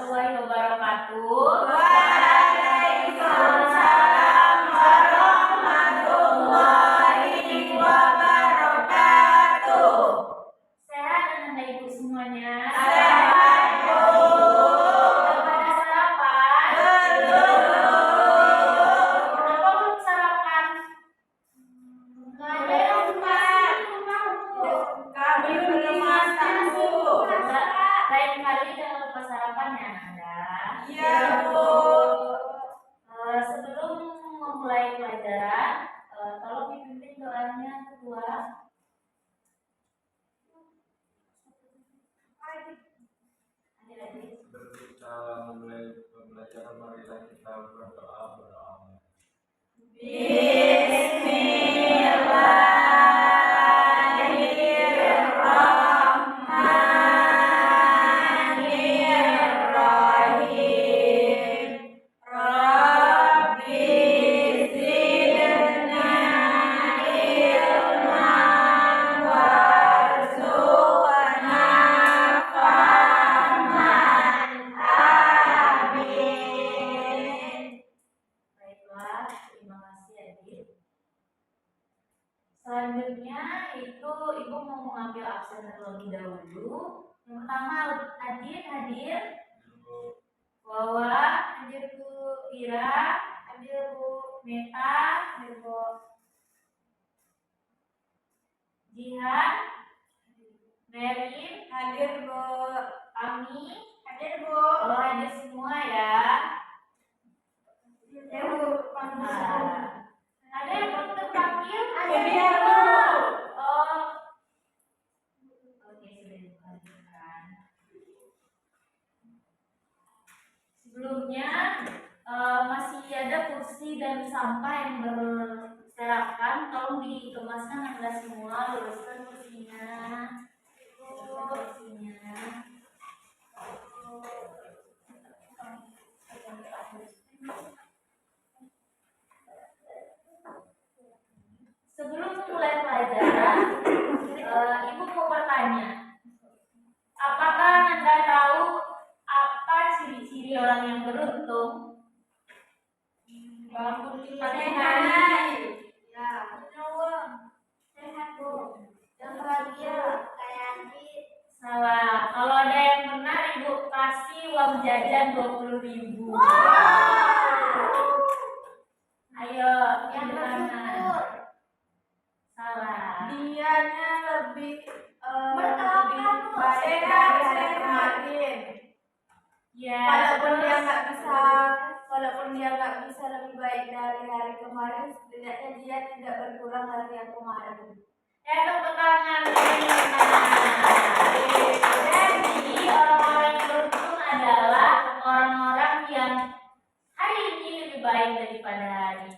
warahmatullahi wabarakatuh. Waalaikumsalam warahmatullahi wabarakatuh. Sehat Anda Ibu semuanya? Sehat, Bu. Sudah pada sarapan? Belum. Kenapa belum sarapan? Nggak ada yang masak di rumahmu. Kami belum masak, Bu. Lain kali jangan lupa sarapannya Anda. Iya, Bu. Sebelum memulai pelajaran, tolong dipimpin doanya kedua. Sebelum kita mulai pembelajaran, marilah kita berdoa. Bismillahirrahmanirrahim. Rabbi zidna ilman warzuqna fahman. Amin. Baiklah, terima kasih Adik. Selanjutnya itu Ibu mau mengambil absen terlebih dahulu. Yang pertama Adit hadir, Wawa hadir, Bu Ira hadir, Bu Meta hadir, Bu Jihan, Merin Hadir, Bu. Ami Hadir, Bu. kalau hadir semua ya. Ya, Bu. Ada yang belum terpanggil? Ada, Bu. Oh, oke, sudah dipanggilkan. Sebelumnya masih ada kursi dan sampah yang berserakan. Tolong dikemaskan Anda semua, luruskan kursinya. Sebelum memulai pelajaran, Ibu mau bertanya, apakah Anda tahu apa ciri-ciri orang yang beruntung? Bangun di pagi Sehat. hari. Ya, uang. Sehat, Bu. Dan bahagia kayak Adit. Salah. Kalau ada yang benar, Ibu kasih uang jajan 20.000. Ayo, yang benar. Salah. Dianya lebih Berkelakar, Bu. baik dari hari kemarin. Ya. Walaupun dia terus- nggak bisa lebih baik dari hari kemarin, setidaknya dia tidak berkurang dari yang kemarin. Ya, tepuk tangan. Jadi orang-orang yang beruntung adalah orang-orang yang hari ini lebih baik daripada hari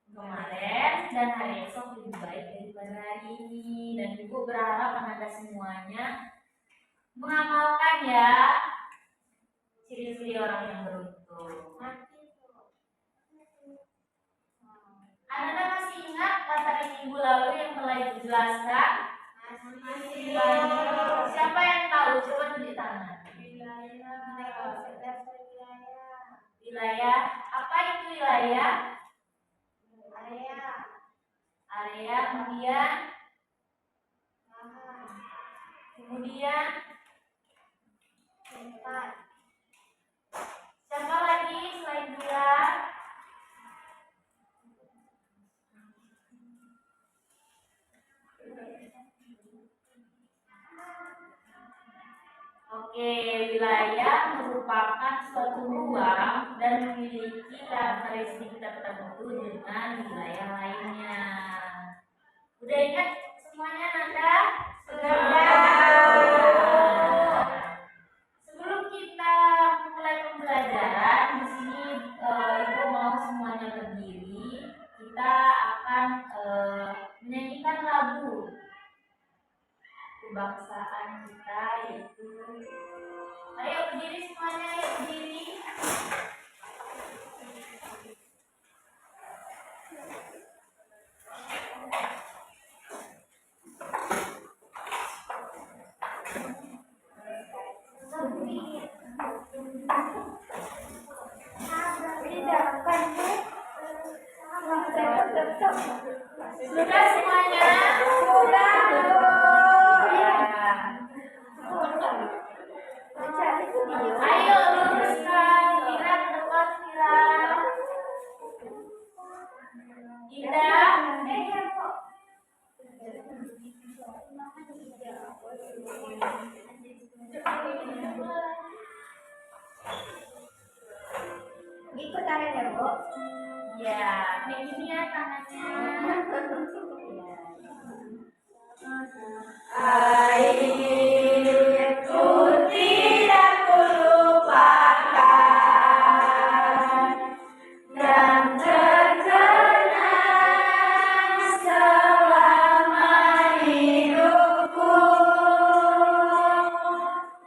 kemarin dan hari esok lebih baik daripada hari ini. Dan Ibu berharap Anda semuanya mengamalkan ya ciri-ciri orang yang beruntung. Anda masih ingat materi minggu lalu yang telah dijelaskan? Masih. Siapa yang tahu? Coba tunjuk tangan. Wilayah. Apa itu wilayah? Area. Kemudian Tempat. siapa lagi selain dia? Oke, wilayah merupakan suatu ruang dan memiliki karakteristik tertentu dengan wilayah lainnya. Udah ingat semuanya Nanda? Sebelum kita mulai pembelajaran, di sini Ibu mau semuanya berdiri. Kita akan menyanyikan lagu kebangsaan kita, yaitu ayo berdiri semuanya, ayo berdiri. Berdiri. Sudah semuanya? Sudah. Ya. Ayo luruskan, Kira ke depan Kira. Indah. Ikut tangannya, Bu. Ya, begini ya tangannya. Airku tidak kulupakan dan terkenang selama hidupku.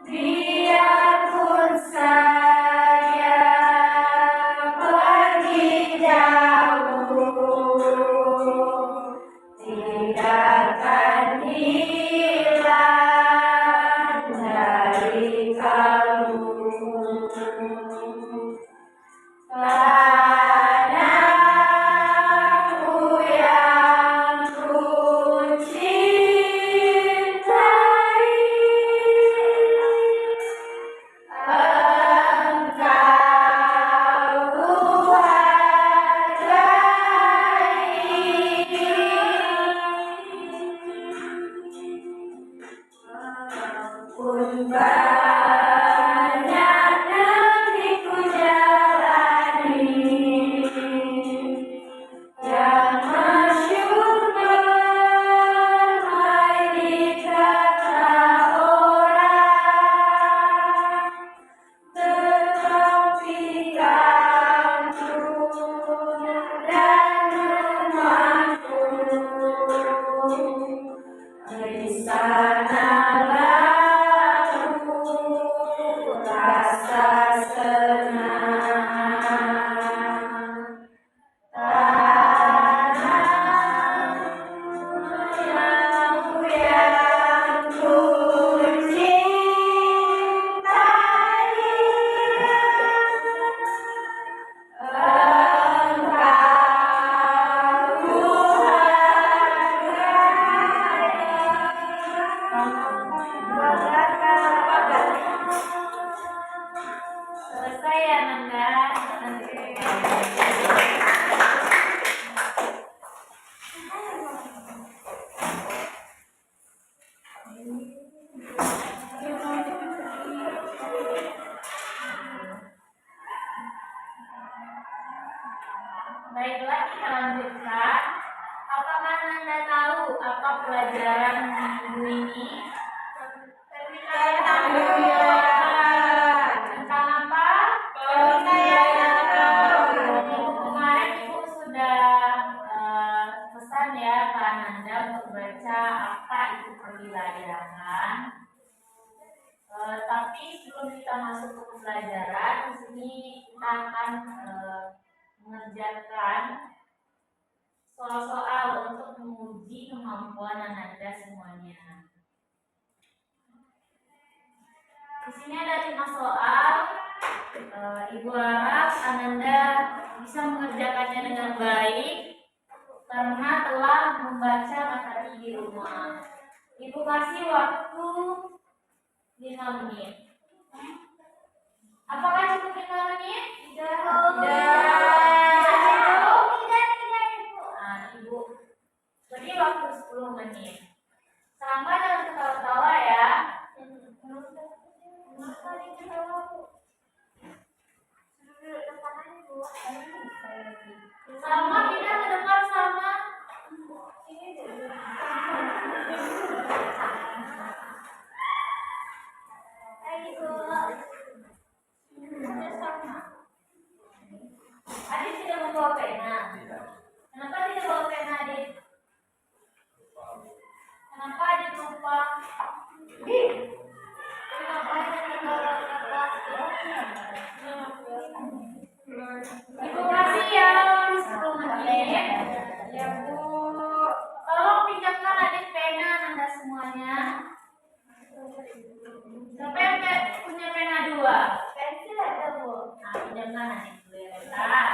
Biarpun saya pergi jauh, tidak akan hilang dari kalbu. Tanahku yang ku cintai, engkau ku hargai. Pun banyak negeri ku jalani, yang masyhur ramai dikata orang, tetapi kampung dan rumahku di sanalah ku rasa senang. Tanahku yang ku cintai, engkau ku Selesai ya Nanda. Baiklah, kita lanjutkan. Apakah Nanda tahu apa pelajaran minggu ini? Tentang apa? Minggu kemarin Ibu sudah pesan ya ke Ananda untuk baca apa itu perwilayahan. Tapi sebelum kita masuk ke pembelajaran, di sini kita akan mengerjakan soal-soal untuk menguji kemampuan Ananda semuanya. Di sini ada 5 soal. Ibu harap Ananda bisa mengerjakannya dengan baik karena telah membaca materi di rumah. Ibu kasih waktu 5 menit. Apakah cukup 5 menit? Ibu beri waktu 10 menit. Sama jangan ketawa-tawa ya. Sama pindah ke depan sama. Adik tidak membawa pena. Kenapa tidak bawa pena, Adik? Kenapa Adik lupa? Ibu kasih ya 10 menit. Ya Bu. Tolong pinjamkan Adik pena Anda semuanya. Siapa yang punya pena 2? Pensil ada, Bu. Nah, pinjamkan Adik dulu ya. Bentar.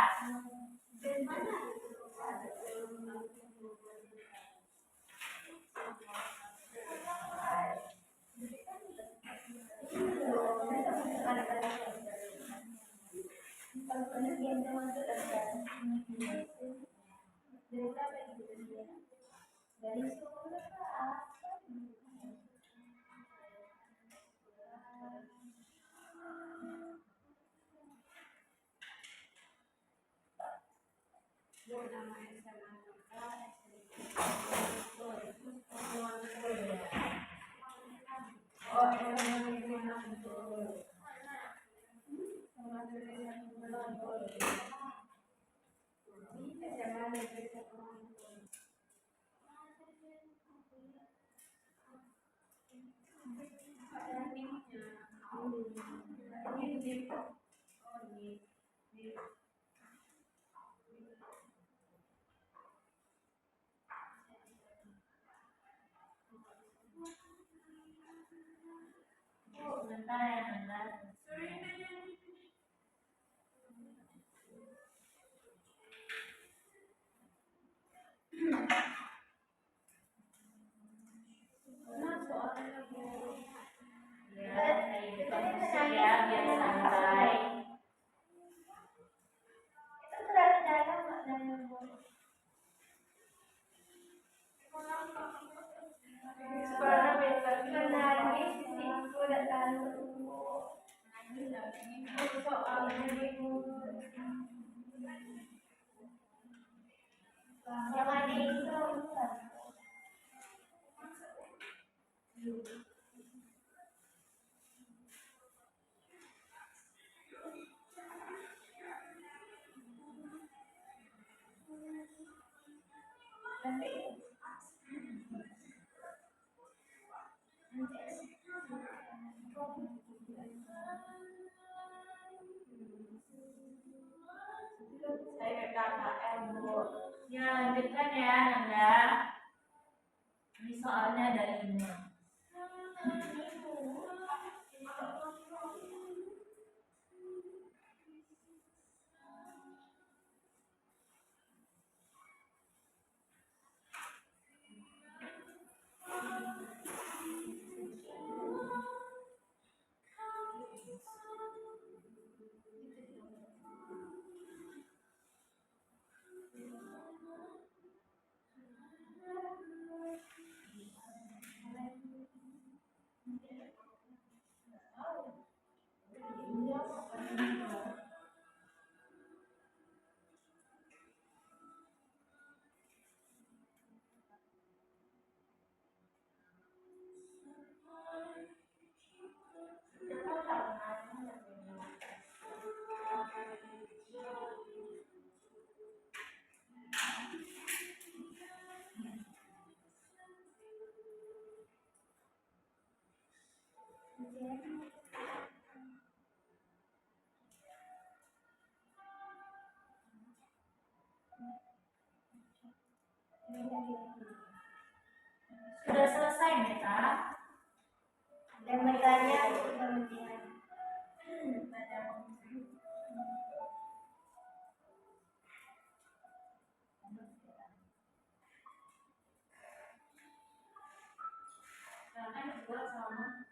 Kalau penelitian termasuk dari berapa itu dari sekolah Sebentar ya, sebentar. Ya, kayak gitu ya, biar santai. itu terlalu dalam Mbak dalam menangis sisiku dan lalu soalnya ibu yang ada itu saya KKL Bu. Ya, lanjutkan ya, Nanda. Ini soalnya ada 5. Sudah selesai, Meta? Dan bertanya sudah menjadi Silakan dibuat sama.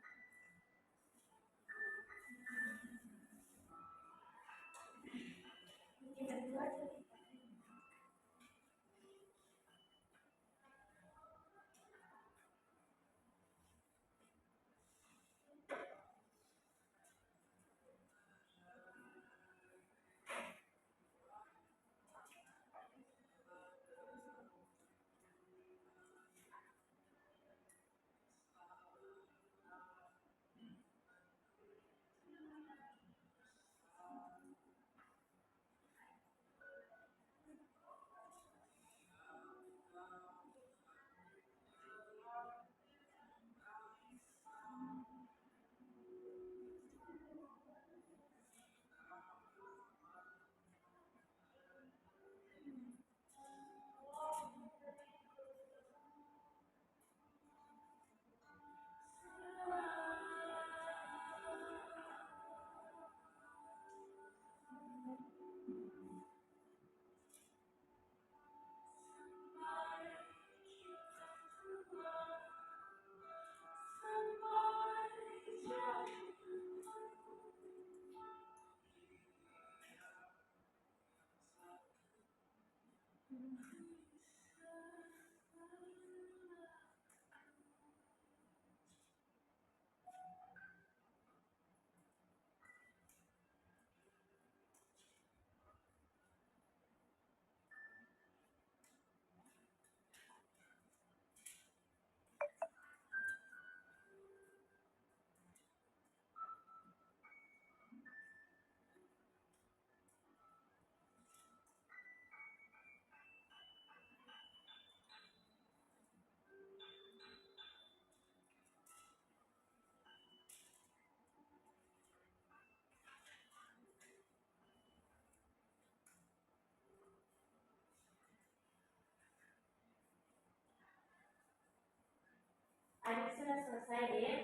sudah selesai deh.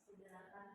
Silakan.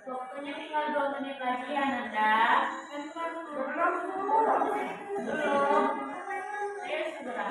Waktunya tinggal 2 menit lagi ya Nanda. Belum. Ayo segera.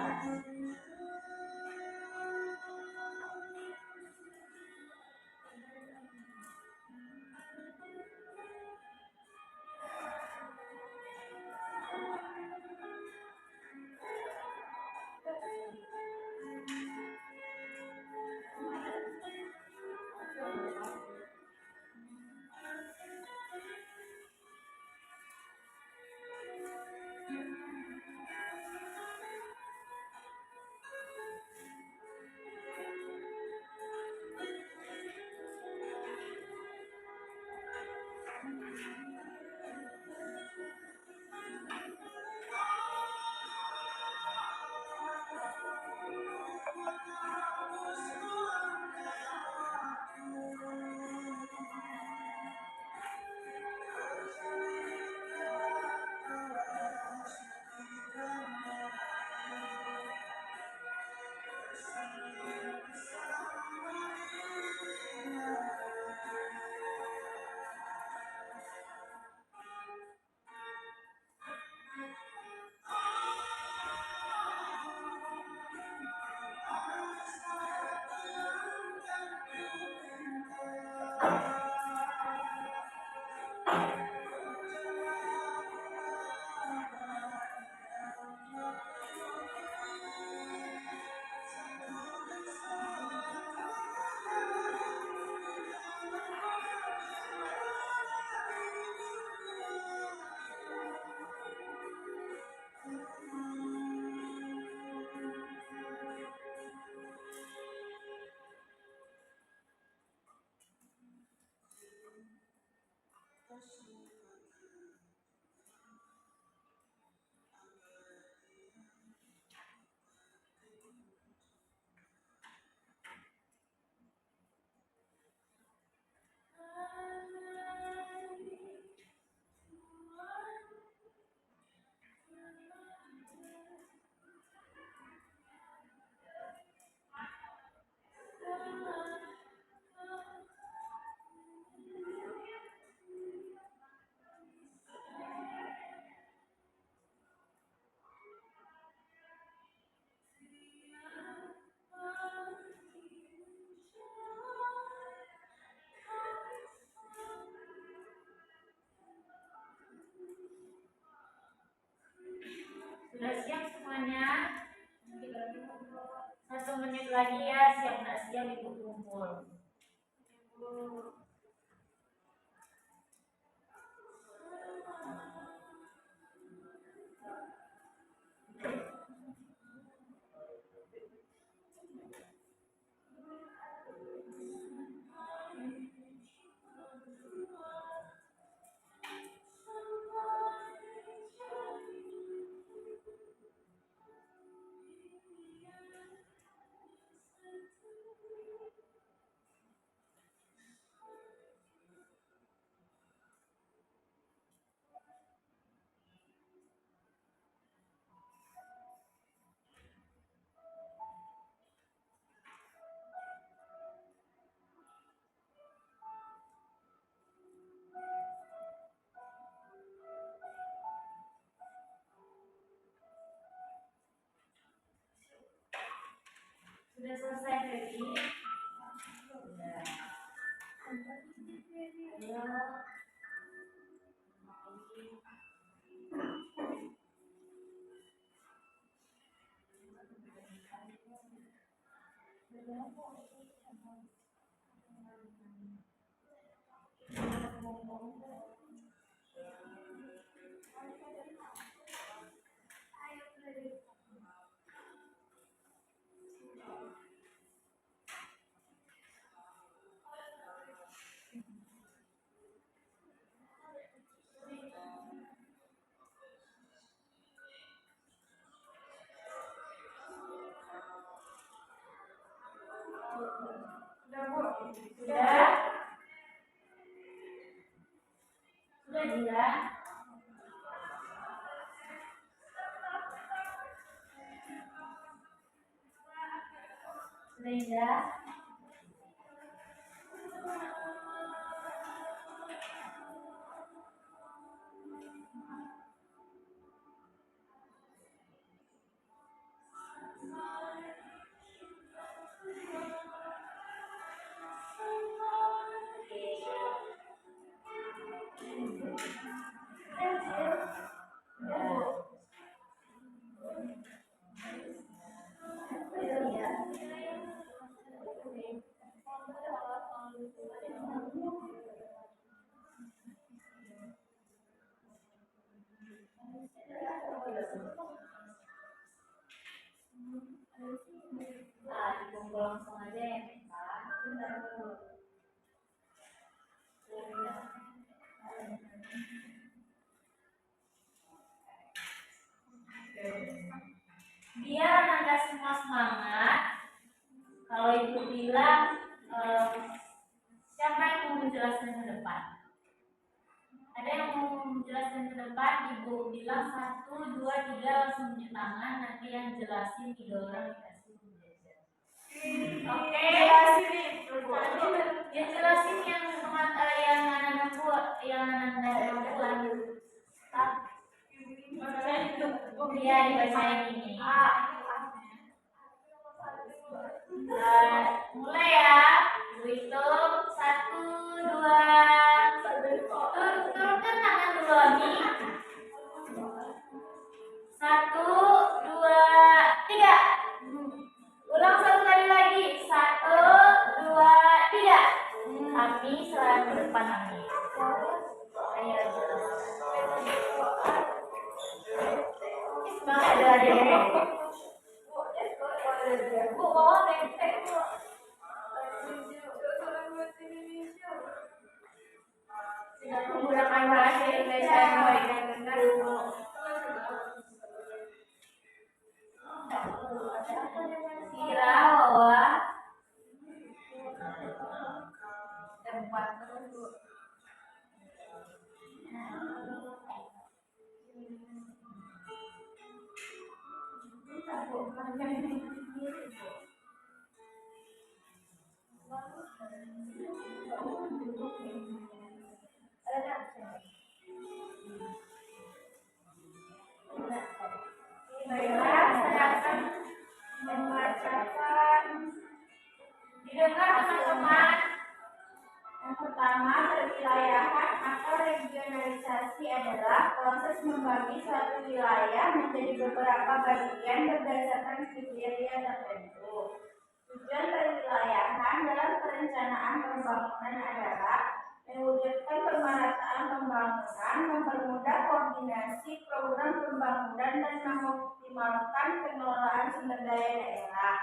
Sudah siap semuanya? 1 menit lagi ya, siap nggak siap ibu kumpul. Sudah selesai Feby? Sudah. Ayo. Sudah? Sudah juga? Sudah? Dikumpul langsung aja ya, Pak. Biar anak semua semangat, kalau ibu bilang siapa yang mau menjelaskan ke depan? Ada yang mau menjelaskan ke depan? Ibu bilang 1, 2, 3 langsung tunjuk tangan. Nanti yang jelasin 3 orang dikasih jajan. Oke. Ya jelasin yang anak-anak buat, yang anak-anak buat. Iya dibacain ini. Mulai ya. Ibu hitung 1, 2. Turunkan tangan dulu Ami. 1, 2, 3. Ulang 1 kali lagi. 1, 2, 3. Ami selalu ke depan Ami. Ayo semangat adik-adik. Sudah menggunakan bahasa Indonesia yang baik dan benar dulu. Kira bahwa Tempat dulu. baiklah, saya akan Membacakan didengar teman-teman. yang pertama, perwilayahan atau regionalisasi adalah proses membagi suatu wilayah menjadi beberapa bagian berdasarkan kriteria tertentu. Tujuan perwilayahan dalam perencanaan pembangunan adalah mewujudkan pemerataan pembangunan, mempermudah koordinasi program pembangunan, dan mengoptimalkan pengelolaan sumber daya daerah.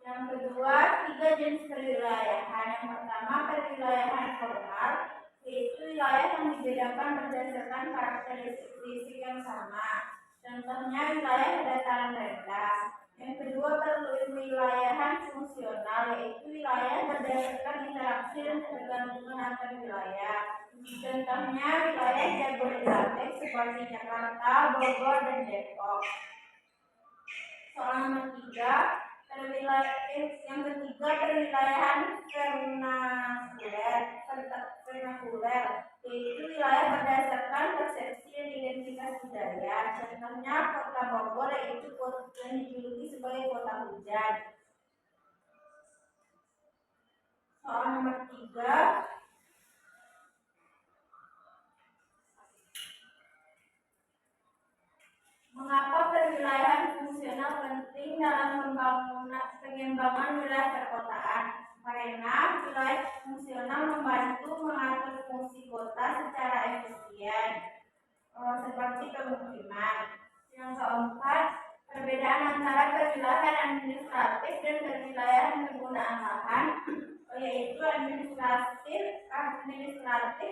Yang kedua, 3 jenis perwilayahan. Yang pertama, perwilayahan formal, yaitu wilayah yang dibedakan berdasarkan karakteristik yang sama. Contohnya wilayah dataran rendah. Yang kedua, perwilayahan fungsional, yaitu wilayah berdasarkan interaksi dan ketergantungan antar wilayah. Contohnya wilayah Jabodetabek seperti Jakarta, Bogor, dan Depok. Soal nomor 3, yang ketiga, perwilayahan vernakuler, yaitu wilayah berdasarkan persepsi dan identitas budaya. Contohnya kota Bogor, yaitu kota yang dijuluki sebagai kota hujan. Soal nomor 3, mengapa perwilayahan fungsional penting dalam pengembangan wilayah perkotaan? Karena wilayah fungsional membantu mengatur fungsi kota secara efisien, seperti pemukiman. Yang keempat, perbedaan antara perwilayahan administratif dan perwilayahan penggunaan lahan, yaitu administratif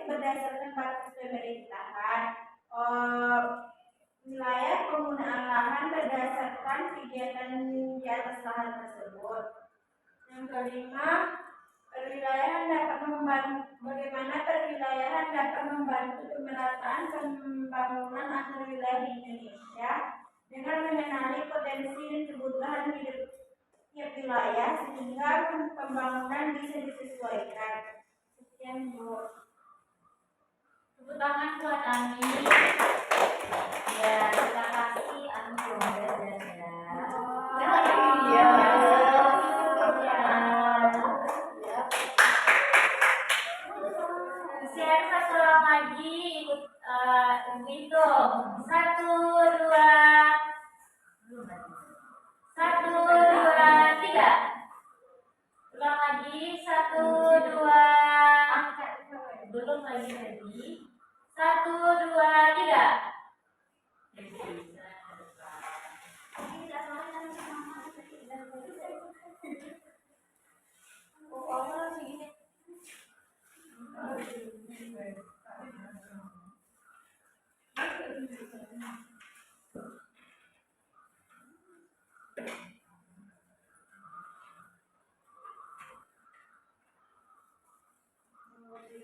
berdasarkan batas pemerintahan. Wilayah penggunaan lahan berdasarkan kegiatan di atas lahan tersebut. Yang kelima, bagaimana perwilayahan dapat membantu pemerataan pembangunan antar wilayah di Indonesia dengan mengenali potensi dan kebutuhan hidup tiap wilayah sehingga pembangunan bisa disesuaikan. Sekian, Bu. Tepuk tangan buat Ami. Ya, terima kasih Ami dan Iya. Share satu orang lagi ikut itu 1, 2, 3. Ulang lagi 1, 2. Belum lagi tadi. 1, 2, 3.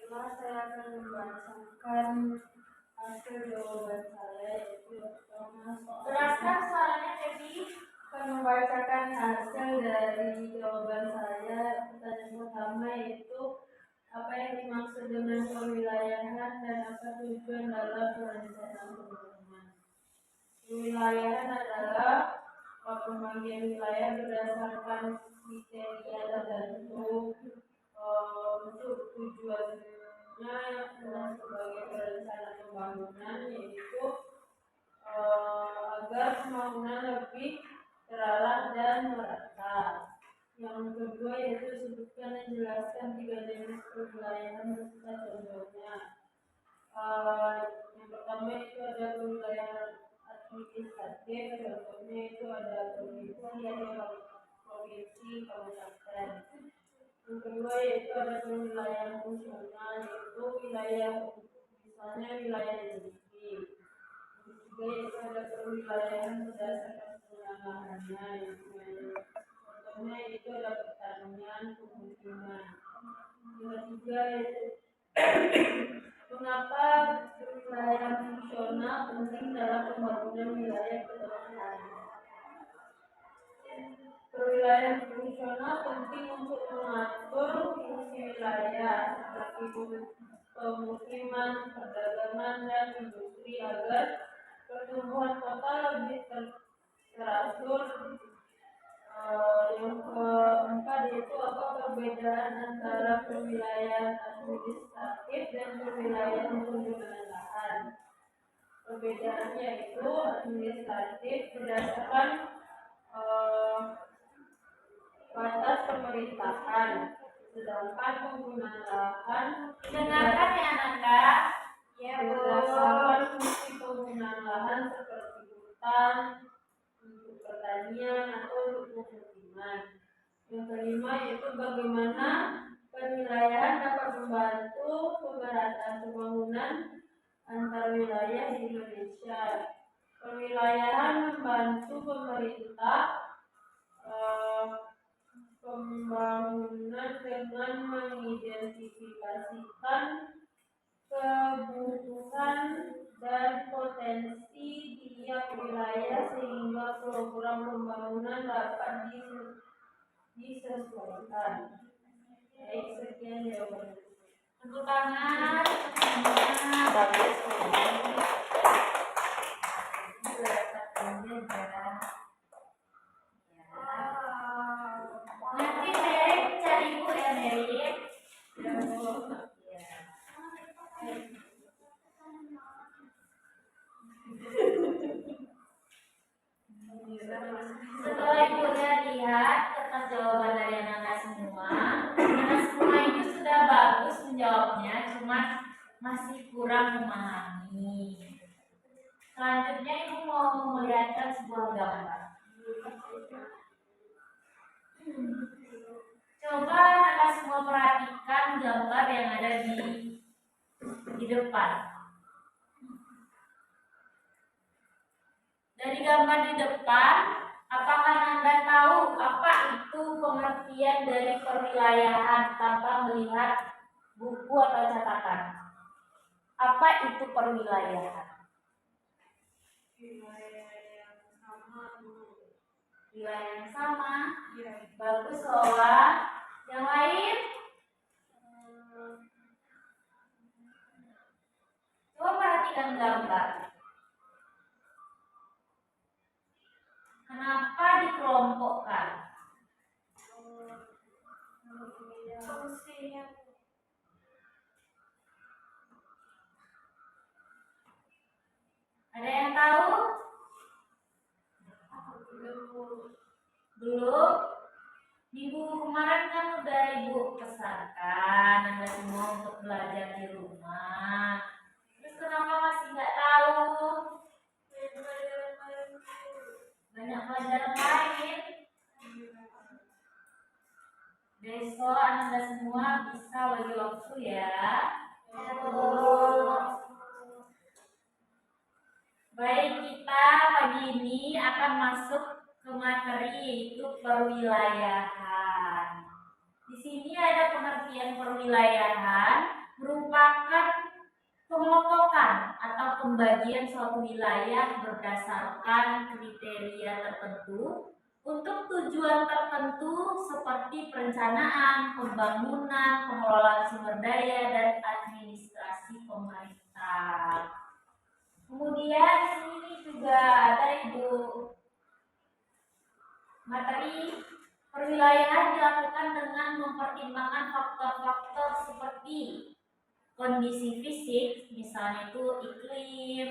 Saya akan membacakan hasil jawaban saya, yaitu Jelaskan soalnya Devi. akan membacakan hasil dari jawaban saya. Pertanyaan pertama yaitu apa yang dimaksud dengan perwilayahan dan apa tujuan dalam perencanaan pembangunan. Perwilayahan adalah pembagian wilayah berdasarkan kriteria tertentu untuk tujuannya adalah sebagai perencanaan pembangunan, yaitu agar pembangunan lebih terarah dan merata. Yang kedua yaitu sebutkan dan jelaskan 3 jenis perwilayahan beserta contohnya. Yang pertama itu ada perwilayahan administratif, contohnya itu ada provinsi, kabupaten. Yang kedua yaitu ada wilayah fungsional, yaitu wilayah misalnya wilayah industri. Yang ketiga yaitu ada perwilayahan berdasarkan penggunaan lahannya, contohnya itu ada pertanian, pemukiman. Yang ketiga yaitu mengapa perwilayahan fungsional penting dalam pembangunan wilayah pedesaan. Perwilayahan fungsional penting untuk mengatur fungsi wilayah seperti pemukiman, perdagangan, dan industri agar pertumbuhan kota lebih teratur. Yang keempat yaitu apa perbedaan antara perwilayahan administratif dan perwilayahan penggunaan lahan. Perbedaannya itu administratif berdasarkan batas pemerintahan, sedangkan penggunaan lahan Dengarkan ya anak-anak. ya berdasarkan fungsi penggunaan lahan seperti hutan, untuk pertanian atau untuk pemukiman. Yang kelima yaitu bagaimana penilaian dapat membantu pemerataan pembangunan antar wilayah di Indonesia. Perwilayahan membantu pemerintah pembangunan dengan mengidentifikasikan kebutuhan dan potensi tiap wilayah sehingga program pembangunan dapat disesuaikan. Baik, sekian jawaban. Tepuk tangan. Bagus. Nanti Mary cari ibu ya Mary. Setelah ibu udah lihat kertas jawaban dari anak-anak semua, anak semua itu sudah bagus menjawabnya, cuma masih kurang memahami. Selanjutnya ibu mau melihatkan sebuah gambar. Coba anak semua perhatikan gambar yang ada di depan. Dari gambar di depan, apakah Anda tahu apa itu pengertian dari perwilayahan tanpa melihat buku atau catatan? Apa itu perwilayahan? Wilayah yang sama. Bagus Lola. Yang lain? Coba perhatikan gambar. Kenapa dikelompokkan? Ada yang tahu? Belum? Minggu kemarin kan udah ibu pesankan Anda semua untuk belajar di rumah. Terus kenapa masih nggak tahu? Banyak pelajaran lain. Besok Anda semua bisa bagi waktu ya. Baik, kita pagi ini akan masuk ke materi yaitu perwilayahan. Di sini ada pengertian perwilayahan merupakan pengelompokan atau pembagian suatu wilayah berdasarkan kriteria tertentu untuk tujuan tertentu seperti perencanaan, pembangunan, pengelolaan sumber daya, dan administrasi pemerintah. Kemudian di sini juga ada ibu materi perwilayahan dilakukan dengan mempertimbangkan faktor-faktor seperti kondisi fisik, misalnya itu iklim,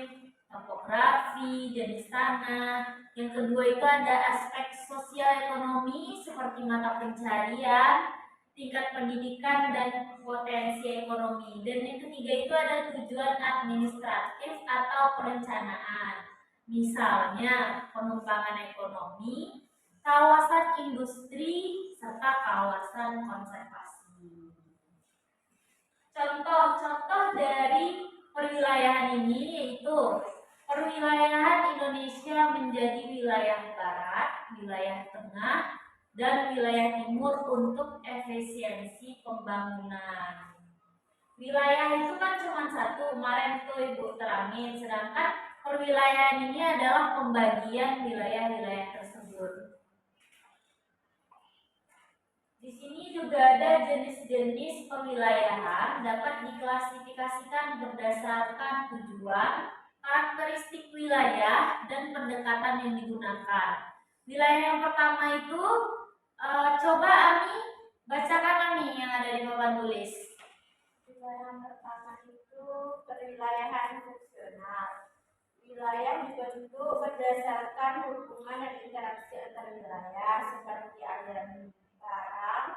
topografi, jenis tanah. Yang kedua itu ada aspek sosial ekonomi seperti mata pencarian, tingkat pendidikan, dan potensi ekonomi. Dan yang ketiga itu ada tujuan administratif atau perencanaan, misalnya pengembangan ekonomi, kawasan industri, serta kawasan konservasi. dari perwilayahan ini yaitu perwilayahan Indonesia menjadi wilayah barat, wilayah tengah, dan wilayah timur untuk efisiensi pembangunan. Wilayah itu kan cuma satu, kemarin tuh Ibu terangin, sedangkan perwilayahan ini adalah pembagian wilayah-wilayah tersebut. Di sini juga ada jenis-jenis perwilayahan dapat diklasifikasikan berdasarkan tujuan, karakteristik wilayah, dan pendekatan yang digunakan. Wilayah yang pertama itu, coba Ami bacakan Ami yang ada di papan tulis. Wilayah yang pertama itu perwilayahan fungsional. Wilayah dibentuk berdasarkan hubungan dan interaksi antar wilayah seperti aliran barang,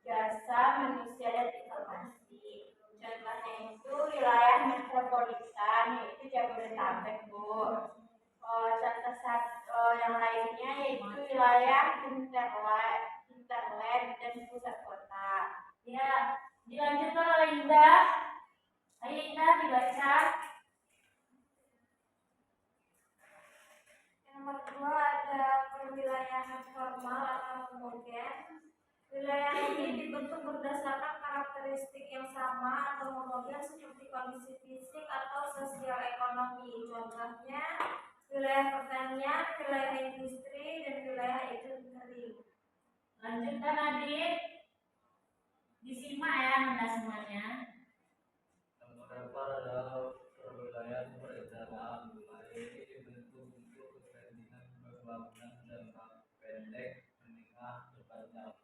jasa, manusia, dan informasi. Contohnya itu wilayah metropolitan, yaitu Jabodetabek, Bu. Contoh yang lainnya yaitu wilayah interland dan pusat kota. Ya, dilanjutkan oleh Indah. Ayo Indah dibaca. Yang nomor 2 ada perwilayahan formal atau homogen. Wilayah ini dibentuk berdasarkan karakteristik yang sama atau homogen seperti kondisi fisik atau sosial ekonomi. Contohnya wilayah pertanian, wilayah industri, dan wilayah iklim kering. Lanjutkan Adit. Disimak ya Anda semuanya. Yang keempat adalah perwilayahan perencanaan. Wilayah ini dibentuk untuk kepentingan pembangunan jangka pendek, menengah, dan panjang.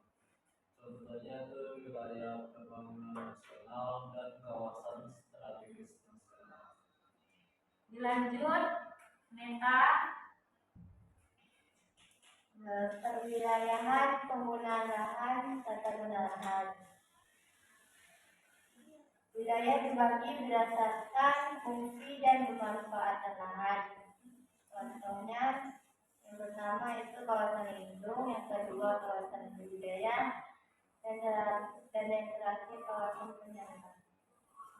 Contohnya itu wilayah pembangunan nasional dan kawasan strategis nasional. Dilanjut, Neta. Perwilayahan penggunaan lahan, tata guna lahan. Wilayah dibagi berdasarkan fungsi dan pemanfaatan lahan. Contohnya, yang pertama itu kawasan lindung, yang kedua kawasan budidaya, dan yang terakhir kawasan penyangga.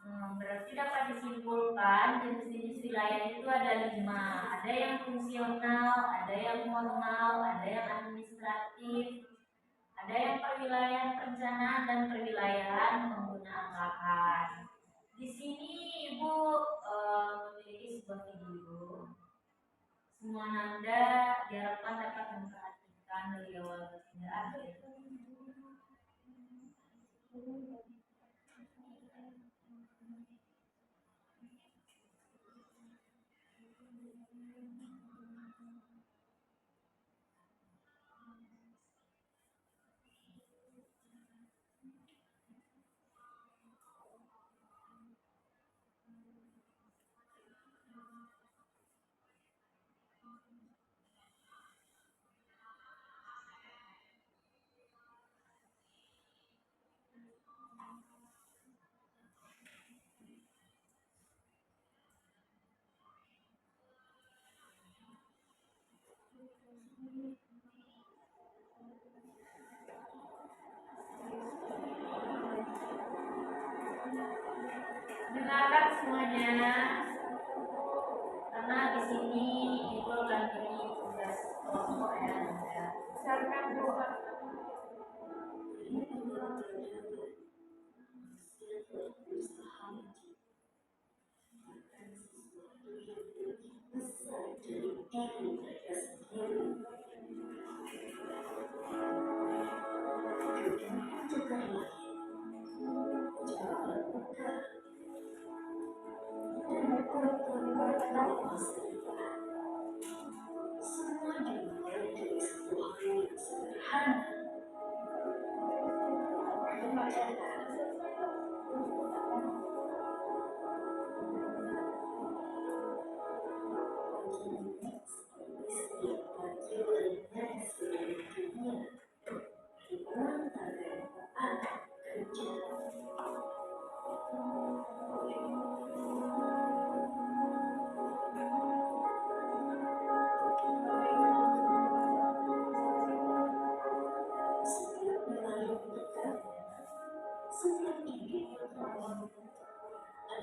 Berarti dapat disimpulkan jenis-jenis wilayah itu ada 5. Ada yang fungsional, ada yang formal, ada yang administratif, ada yang perwilayahan perencanaan, dan perwilayahan penggunaan lahan. Di sini Ibu memiliki sebuah video. Semua Anda diharapkan dapat memperhatikan dari awal hingga akhir. Dengarkan semuanya, karena di sini Ibu akan beri tugas kelompok ya Anda. Misalkan doa.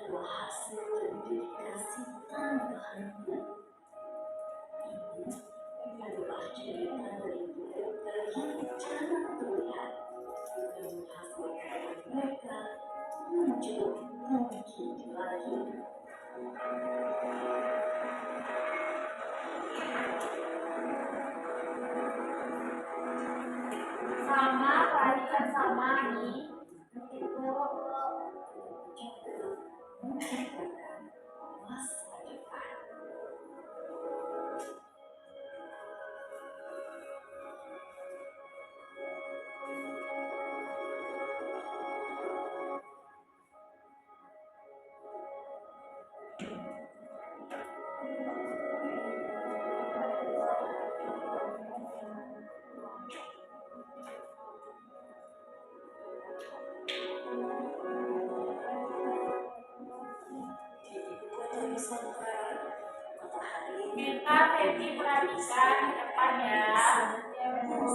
adalah hasil dari dedikasi tambahannya. Ini adalah cerita dari mereka yang jarang terlihat dan menghasilkan mereka muncul mungkin lagi. Sama, perhatikan sama nih. Itu juga menciptakan masa depan. Di ibu kota Nusantara, matahari Minta Febri perhatikan di depan ya.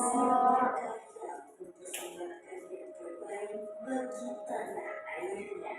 berkarya untuk mensiarkan yang terbaik bagi tanah airnya.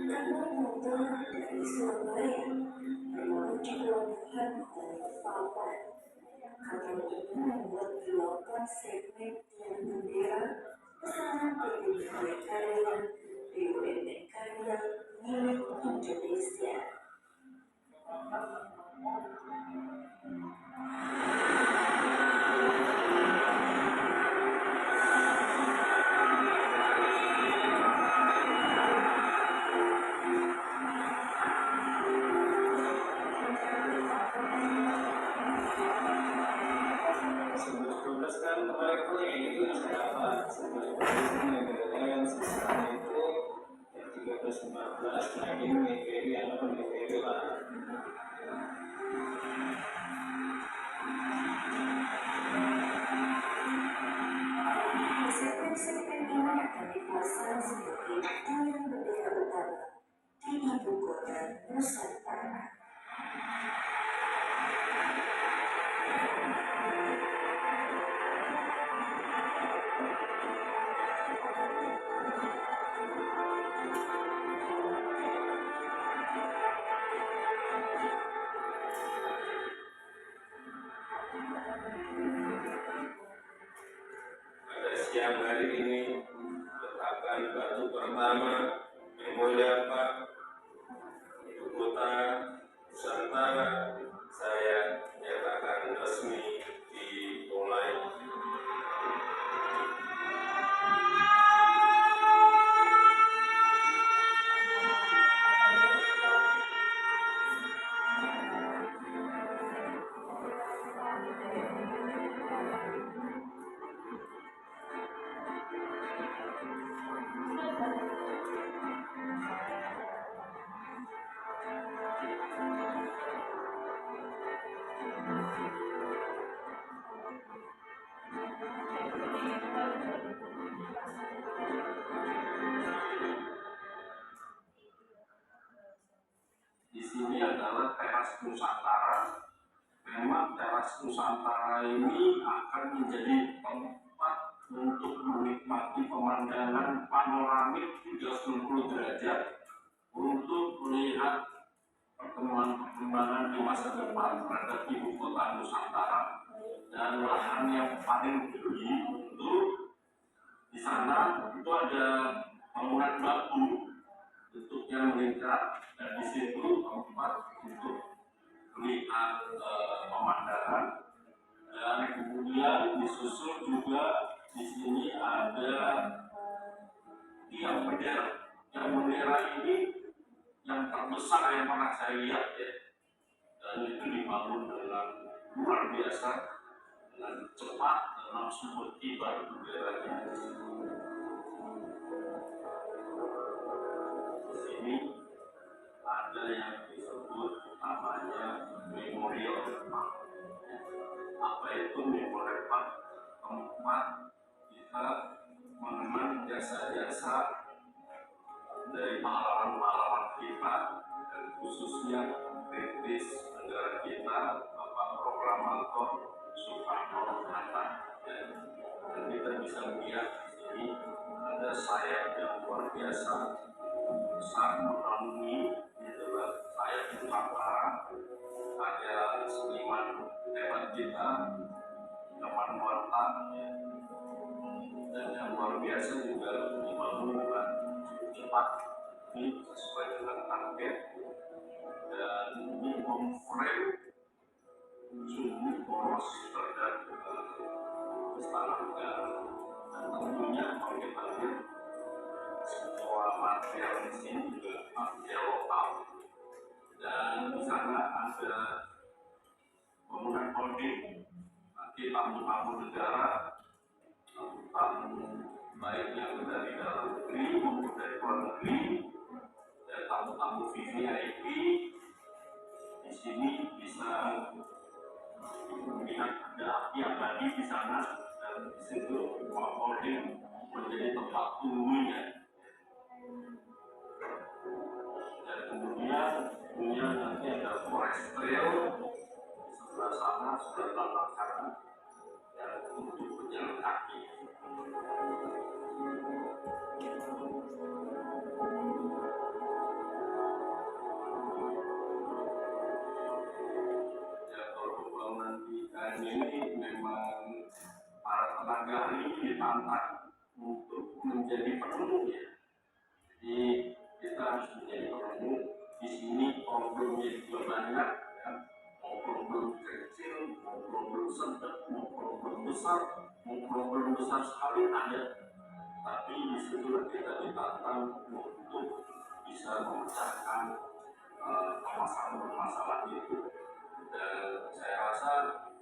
Kapal motor dari Surabaya menuju pelabuhan Balikpapan. Kapal ini membuat 8 segmen tiang bendera pesanan PT Karya BUMN Karya milik Indonesia. Kan proyek-proyek itu apa? Negaranya sekarang itu 13-14 lagi PPW atau PPW lah. Segmen-segmen ini akan dipasang sebagai tiang bendera utama di ibu kota Nusantara. Pada siang hari ini letakkan batu pertama memorial Pak ibu kota Nusantara saya nyatakan resmi dimulai. Di sini adalah teras Nusantara. Memang teras Nusantara ini akan menjadi tempat untuk menikmati pemandangan panoramik 360 derajat untuk melihat perkembangan di masa depan terhadap ibu kota Nusantara. Dan lahan yang paling tinggi untuk di sana itu ada bangunan batu bentuknya meningkat dan di situ tempat untuk melihat juga di sini ada tiang bendera. Tiang bendera ini yang terbesar yang pernah saya lihat ya, dan itu dibangun dengan luar biasa, dengan cepat dan langsung berkibar benderanya. Di sini ada yang disebut namanya Memorial Park. Apa itu Memorial Park? Tempat kita mengenang jasa-jasa dari pahlawan-pahlawan kita, dan khususnya perintis negara kita, Bapak Proklamator Soekarno-Hatta. Dan kita bisa melihat di sini ada sayap yang luar biasa besar menaungi, itulah sayap Nusantara. Ada seniman hebat kita, Nyoman Nuarta, dan yang luar biasa juga dibangun dengan cepat, ini sesuai dengan target, dan ini memframe sumbu poros terhadap istana negara. Dan tentunya kalau kita lihat semua material di sini juga material lokal, dan di sana ada bangunan holding, nanti tamu-tamu negara, tamu baik yang dari dalam negeri maupun dari luar negeri, dan tamu-tamu VVIP di sini bisa melihat ada api abadi di sana, dan di situ holding menjadi tempat tunggunya. Dan kemudian punya nanti ada forest trail sebelah sana, sebelah belakang sana, dan untuk berjalan kaki. Ya, kalau pembangunan di IKN ini memang para tenaga ahli ditantang untuk menjadi penemu ya. Jadi kita harus menjadi penemu. Di sini problemnya juga banyak ya. Mau problem kecil, mau problem sedang, mau problem besar, mau problem besar sekali ada. Tapi di situlah kita ditantang untuk bisa memecahkan masalah-masalah itu. Dan saya rasa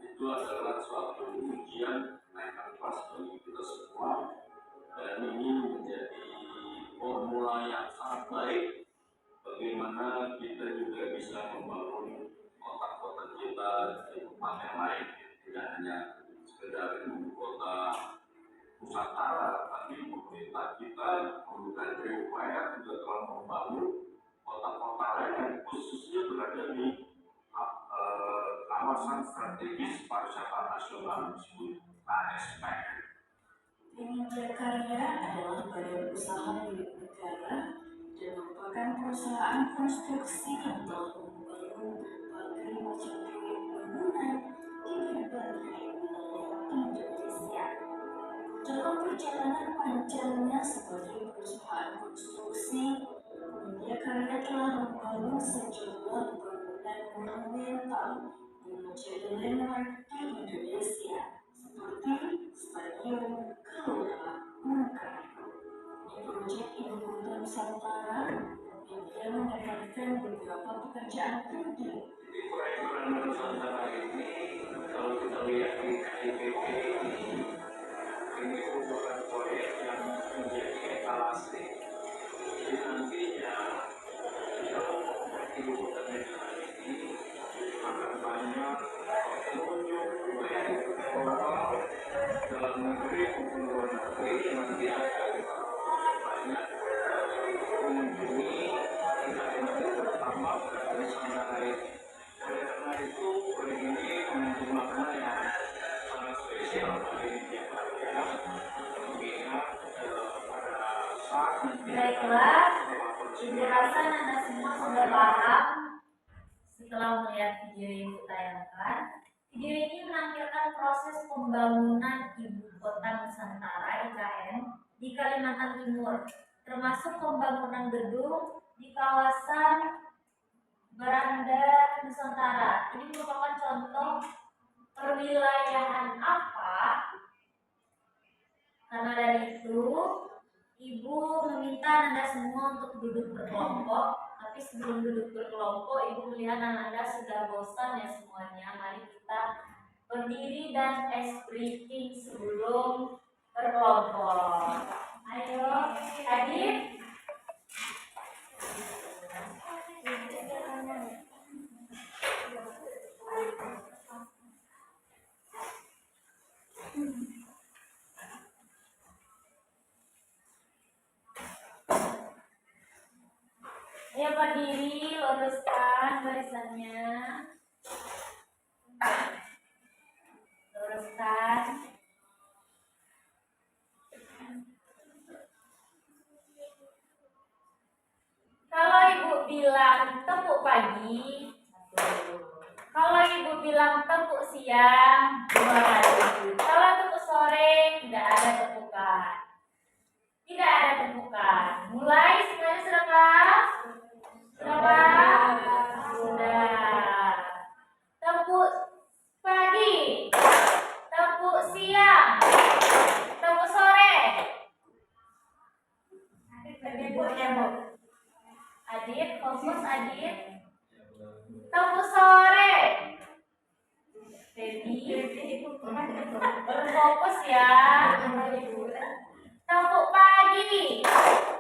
itu adalah suatu ujian naikkan kelas bagi kita semua, dan ini menjadi formula yang sangat baik bagaimana kita juga bisa membangun kota-kota kita di tempat yang lain, tidak hanya sekedar ibu kota Nusantara, tapi pemerintah kita memberikan upaya juga telah membangun kota-kota lain yang khususnya berada di kawasan strategis pariwisata nasional disebut KSP. Indonesia Karya adalah badan usaha milik negara dan merupakan perusahaan konstruksi yang telah membangun berbagai macam proyek bangunan di berbagai wilayah Indonesia. Dalam perjalanan panjangnya sebagai perusahaan konstruksi, Indonesia Karya telah membangun sejumlah bangunan monumental yang menjadi landmark di Indonesia, seperti Stadion Gelora Bung Karno. Di proyek Ibu Kota Nusantara, India mendapatkan beberapa pekerjaan penting. Di proyek Nusantara ini, kalau kita lihat di KIPP ini merupakan proyek yang menjadi etalase. Jadi nantinya kalau Ibu Kota Negara ini akan banyak pengunjung baik lokal dalam negeri maupun luar negeri, nanti akan banyak mengunjungi IKN terutama dari Nusantara ini. Oleh karena itu proyek ini mengandung makna yang sangat spesial bagi Indonesia Karya, mengingat pada saat nanti Baiklah, Ibu rasa Anda semua sudah paham setelah melihat video yang ditayangkan. Video ini menampilkan proses pembangunan Ibu Kota Nusantara (IKN) di Kalimantan Timur, termasuk pembangunan gedung di kawasan Beranda Nusantara. Ini merupakan contoh perwilayahan apa Karena dari itu, Ibu meminta Anda semua untuk duduk berkelompok. Tapi sebelum duduk berkelompok, Ibu melihat Anda sudah bosan ya semuanya. Mari kita berdiri dan ice breathing sebelum berkelompok. Ayo, Adit. Ayo berdiri, luruskan barisannya. Luruskan. Kalau Ibu bilang tepuk pagi, kalau Ibu bilang tepuk siang, 2 kali. Kalau tepuk sore, tidak ada tepukan. Tidak ada tepukan. Mulai, semuanya sudah paham? Sudah paham? Sudah. Tepuk pagi, tepuk siang, tepuk sore. Adit, fokus Adit. Tepuk sore. Baby, berfokus ya. Tepuk pagi,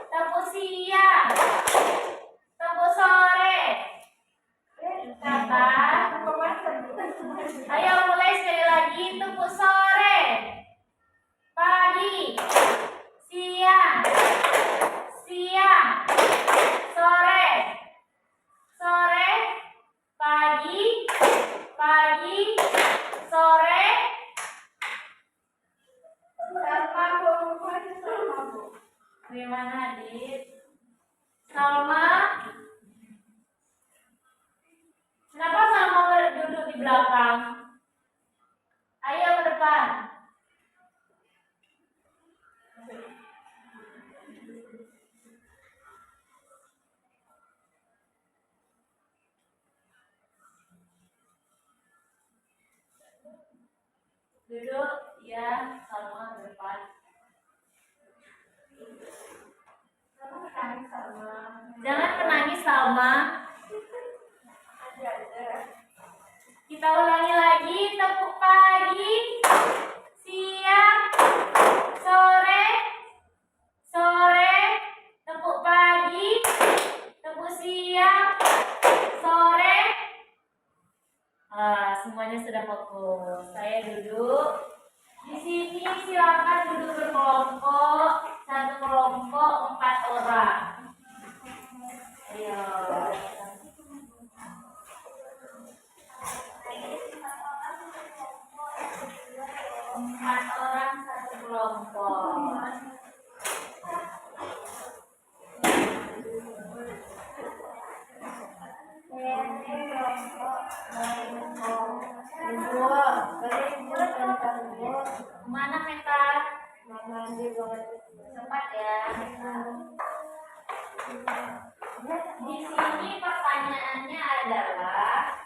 tepuk siang, tepuk sore. Kata. Ayo mulai sekali lagi. Tepuk sore, pagi, siang, siang, sore, sore, pagi, pagi, sore. Gimana, Adit? Salma? Kenapa Salma duduk di belakang? Ayo ke depan. Duduk, ya, Salma ke depan. Jangan menangis, Salma. Kita ulangi lagi. Tepuk pagi, siang, sore, sore, tepuk pagi, tepuk siang, sore. Semuanya sudah fokus. Saya duduk. Di sini silakan duduk berkelompok. Satu kelompok 4 orang. Ayo. 4 orang satu kelompok. Mana Meta? Cepat ya. Di sini pertanyaannya adalah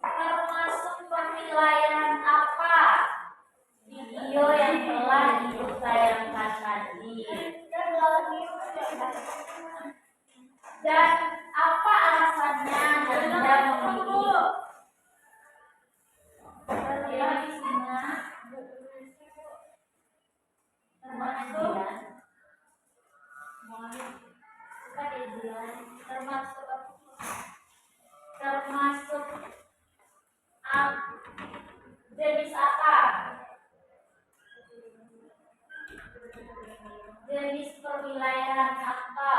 termasuk penilaian apa video yang telah Ibu tayangkan tadi? Dan apa alasannya Anda memilih? Ya, isinya termasuk jenis apa? Jenis perwilayahan apa?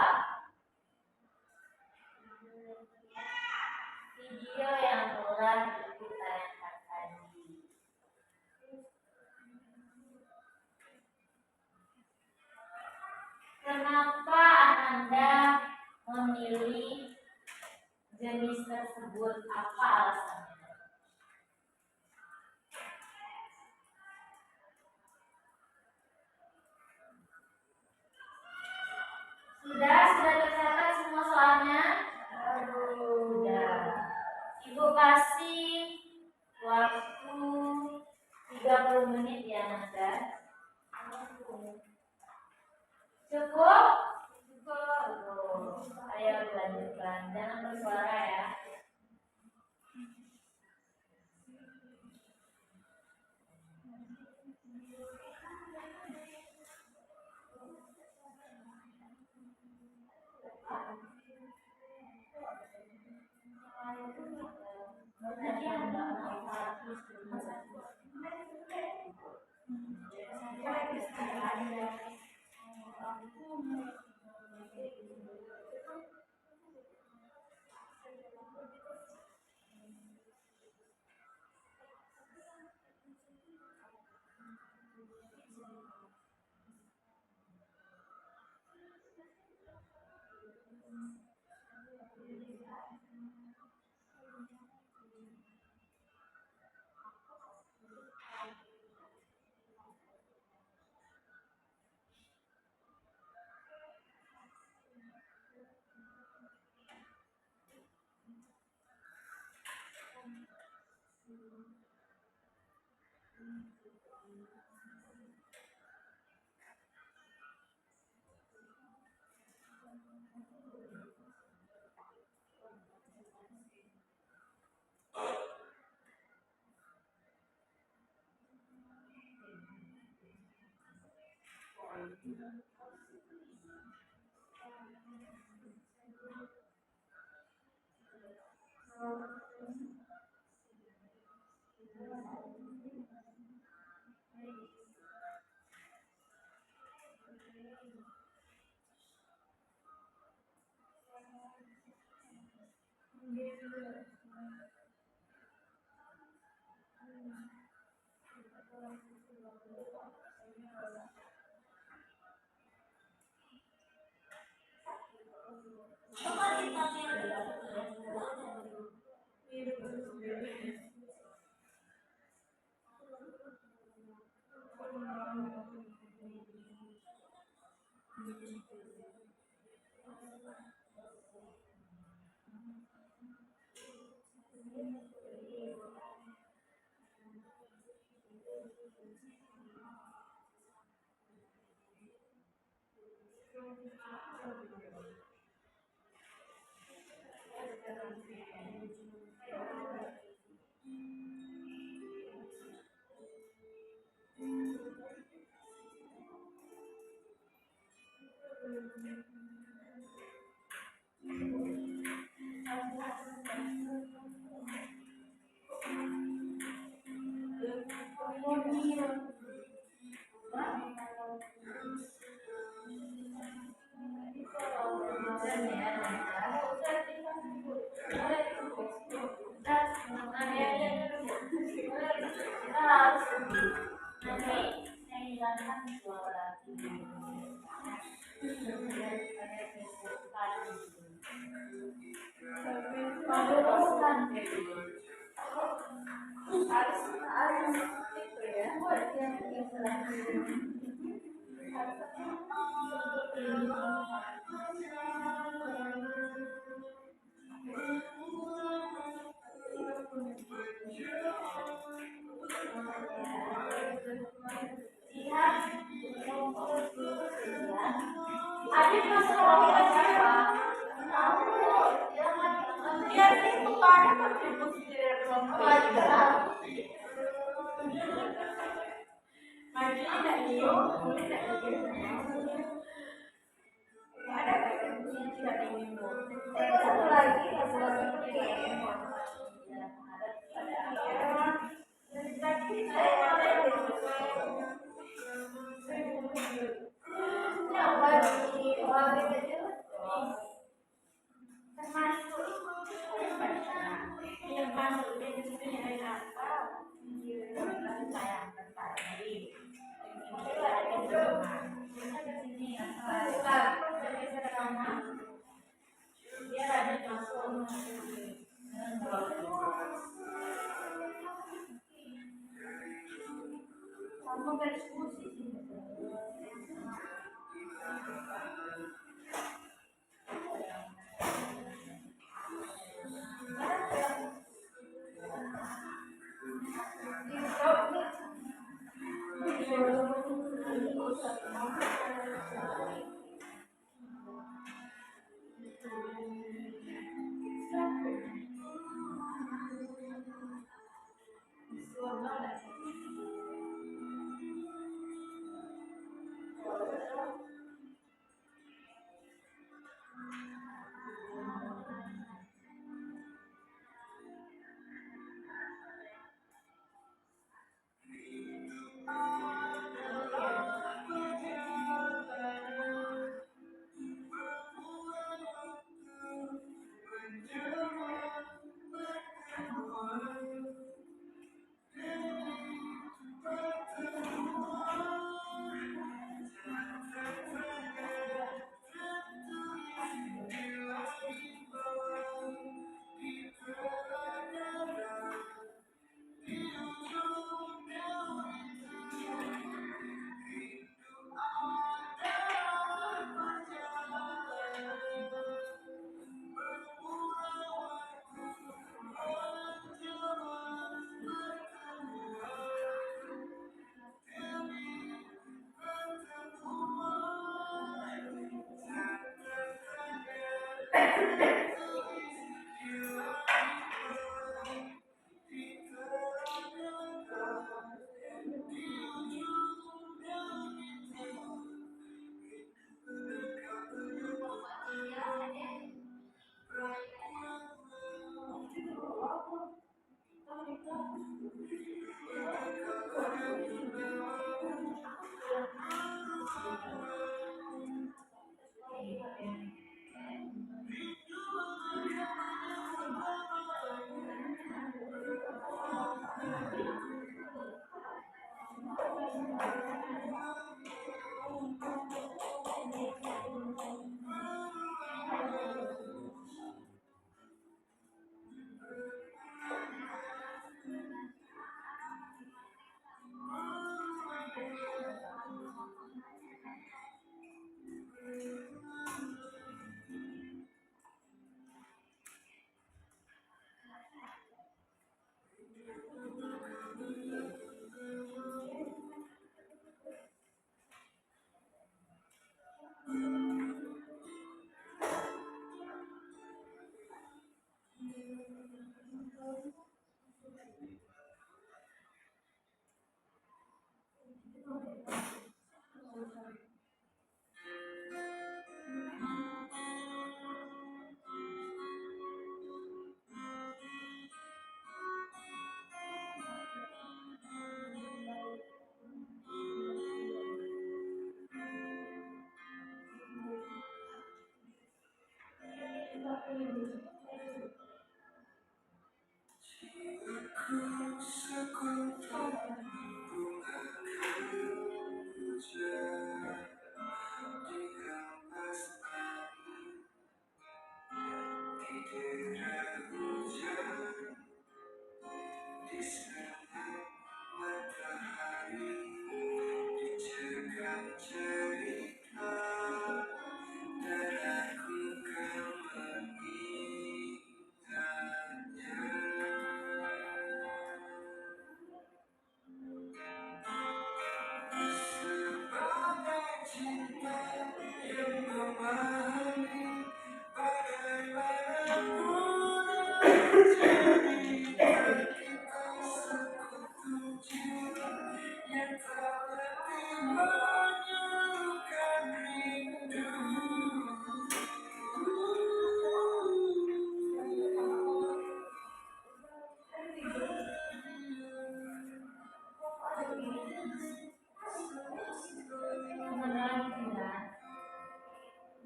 Video yang telah Ibu tayangkan tadi. Kenapa Anda memilih jenis tersebut? Apa alasannya? Sudah tercatat semua soalnya? Sudah. Ibu kasih waktu 30 menit ya, Nanda. Cukup? Cukup. Ayo dilanjutkan. Jangan bersuara ya. Adik masuk ke siapa? Dia itu ada kontribusi dari kelompok. Maju tidak dia, tidak dia. Ada kontribusi tidak dia. Satu lagi yang seperti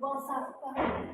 Buang sampah.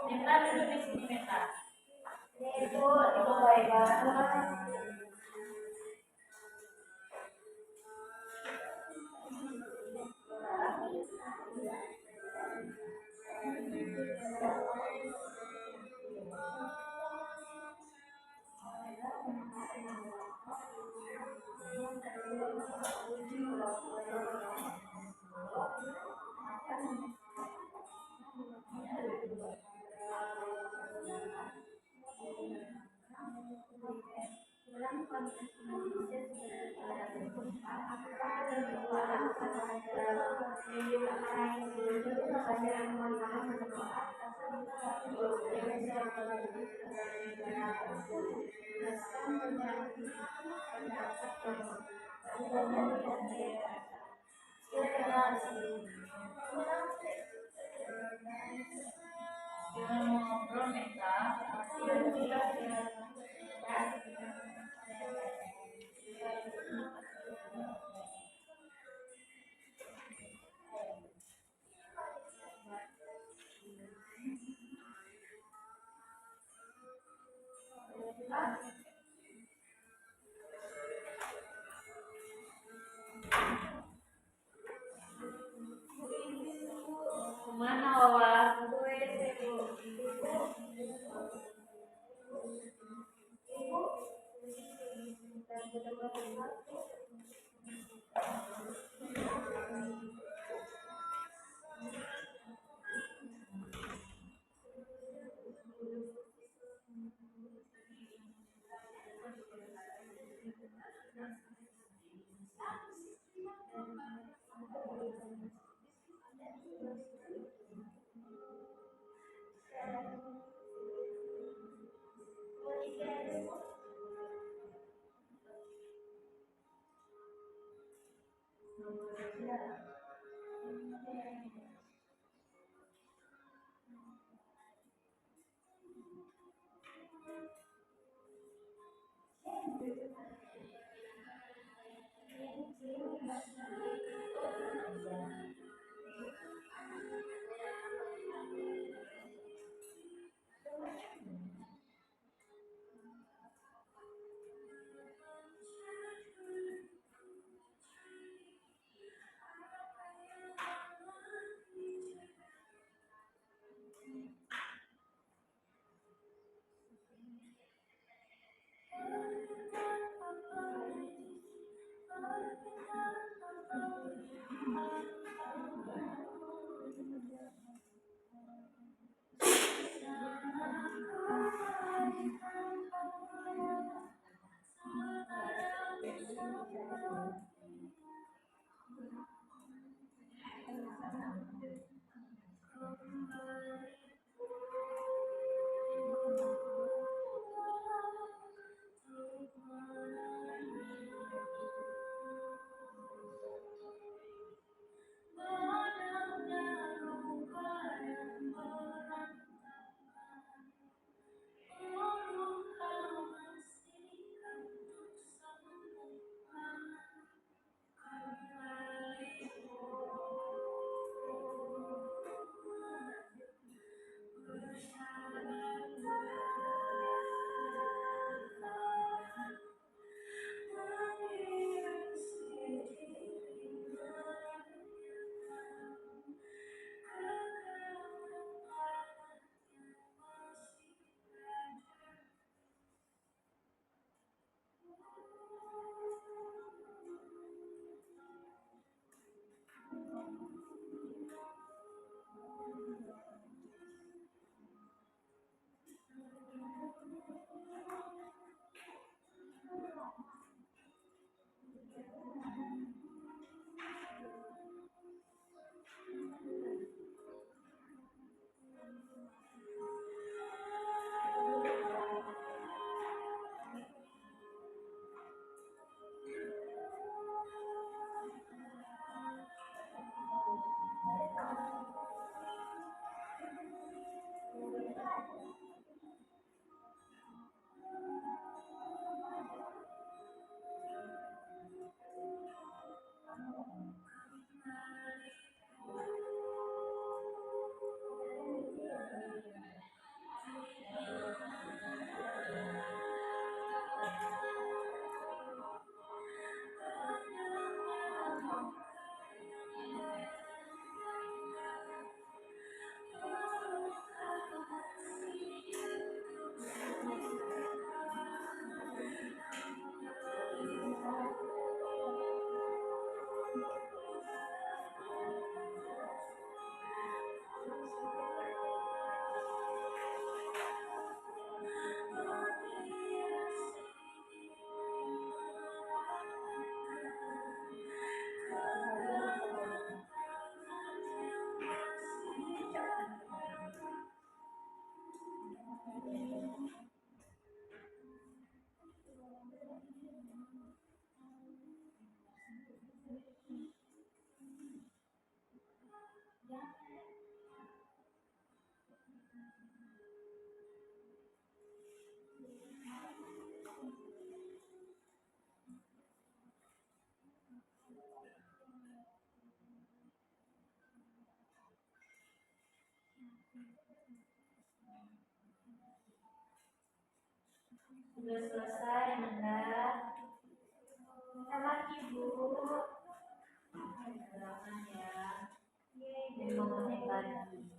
Meta duduk di sini Meta. Ibu baik banget. Jangan mau ngobrol Meta. Kemana Wawa? Sudah selesai, Nanda. Selamat Ibu. Silakan ya. Dan ngomongin lagi.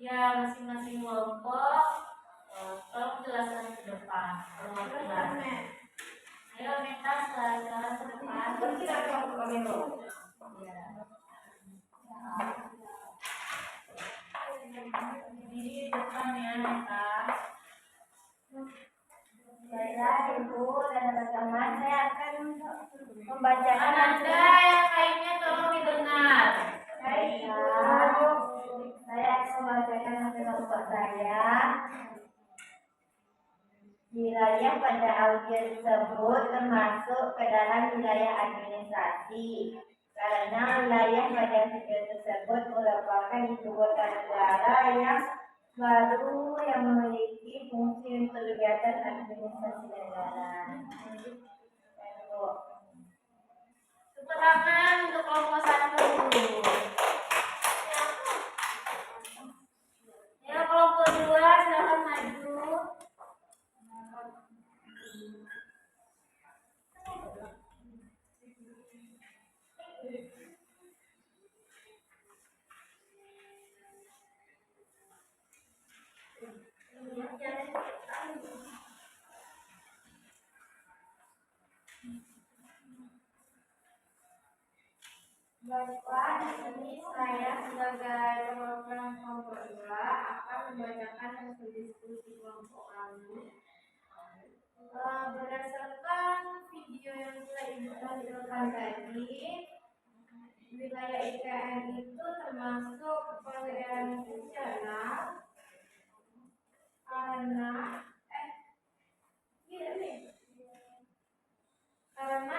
Ya, masing-masing kelompok tolong jelaskan ke depan. Ayo Meta, jelaskan ke depan. Ya. Berdiri di depan ya Meta. Baiklah Ibu dan teman-teman, saya akan membacakan Ananda yang lainnya tolong didengar. Baik Ibu, saya akan membacakan hasil kelompok saya. Wilayah pada audio tersebut termasuk ke dalam wilayah administrasi karena wilayah pada video tersebut merupakan ibu kota negara yang baru yang memiliki fungsi untuk kegiatan administrasi negara. Tepuk tangan untuk kelompok 1. Ya, kelompok 2 silakan maju. Baiklah, di sini saya sebagai perwakilan kelompok 2 akan membacakan hasil diskusi kelompok kami. Berdasarkan video yang telah Ibu tampilkan tadi, wilayah IKN itu termasuk perbedaan fungsional karena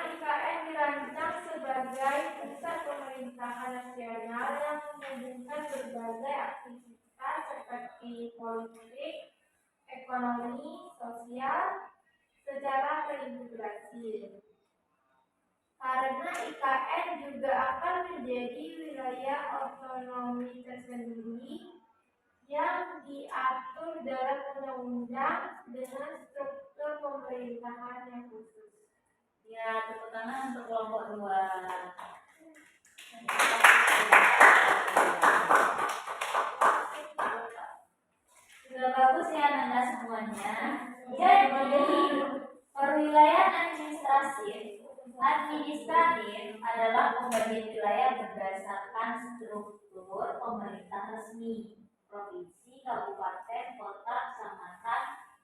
IKN dirancang sebagai pusat pemerintahan nasional yang menghubungkan berbagai aktivitas seperti politik, ekonomi, sosial secara terintegrasi. Karena IKN juga akan menjadi wilayah otonomi tersendiri yang diatur dalam undang-undang dengan struktur pemerintahan yang khusus. Ya, tepuk tangan untuk kelompok 2. Sudah bagus ya Nanda semuanya. Jadi, perwilayahan administratif adalah pembagian wilayah berdasarkan struktur pemerintah resmi, provinsi, kabupaten, kota, kecamatan,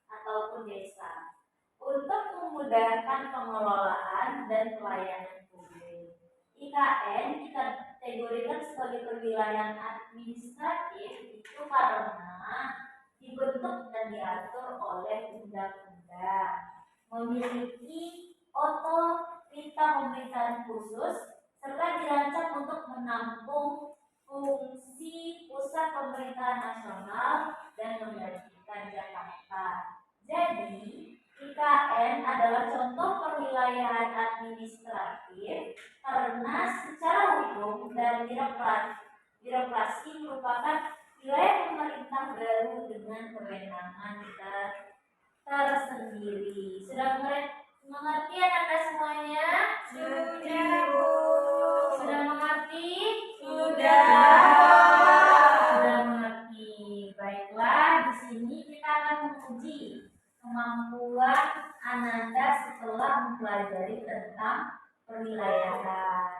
ataupun desa, untuk memudahkan pengelolaan dan pelayanan publik. IKN dikategorikan sebagai perwilayahan administratif itu karena dibentuk dan diatur oleh undang-undang, memiliki otorita pemerintahan khusus, serta dirancang untuk menampung fungsi pusat pemerintahan nasional dan menggantikan Jakarta. Jadi, IKN adalah contoh perwilayahan administratif karena secara hukum dan birokrasi merupakan wilayah pemerintah baru dengan kewenangan tersendiri. Sudah mengerti Anda semuanya? Sudah, Bu. Sudah mengerti? Sudah. Sudah mengerti. Baiklah, di sini kita akan menguji kemampuan Ananda setelah mempelajari tentang perwilayahan.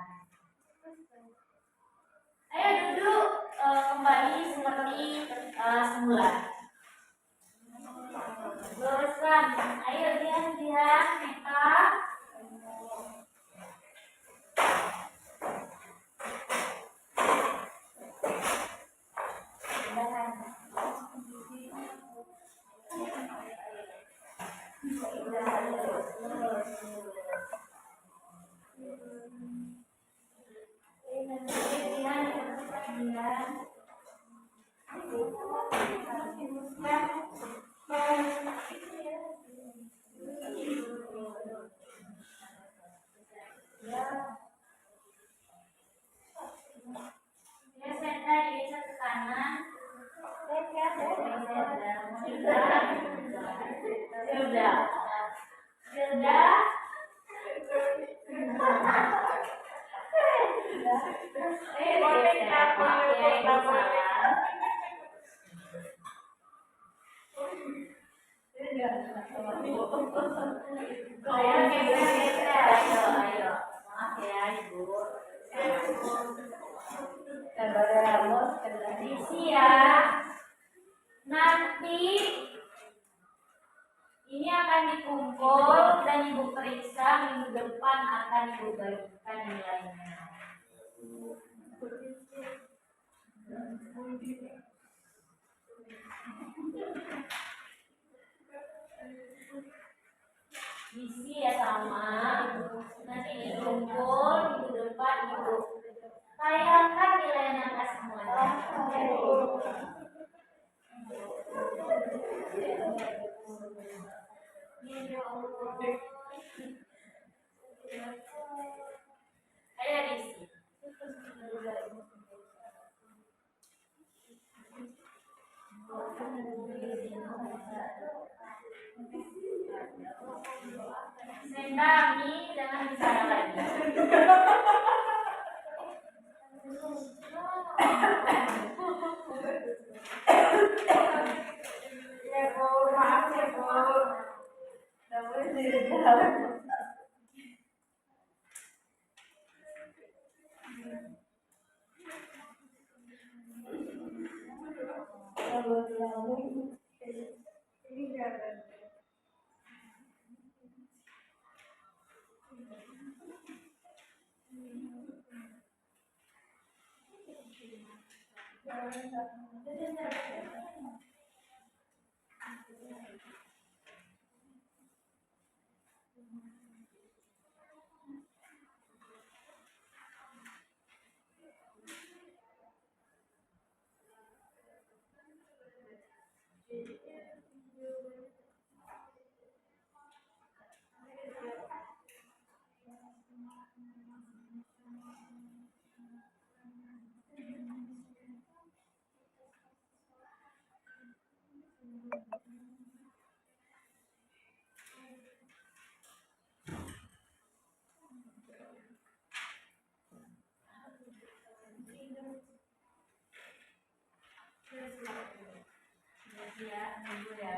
Ayo duduk kembali seperti semula. Luruskan. Ayo diam, Meta. Ayo geser. Ayo. Maaf ya Ibu. Isi ya. Nanti ini akan dikumpul dan Ibu periksa minggu depan akan Ibu bagikan nilainya. Isi ya sama. Nanti dikumpul minggu depan Ibu tayangkan nilainya ke semuanya. Ayo diisi. Sendami jangan bicara lagi. Ya Bu, maaf ya Bu. Nggak boleh dijawab. Ini jangan. Ya, Ibu ya.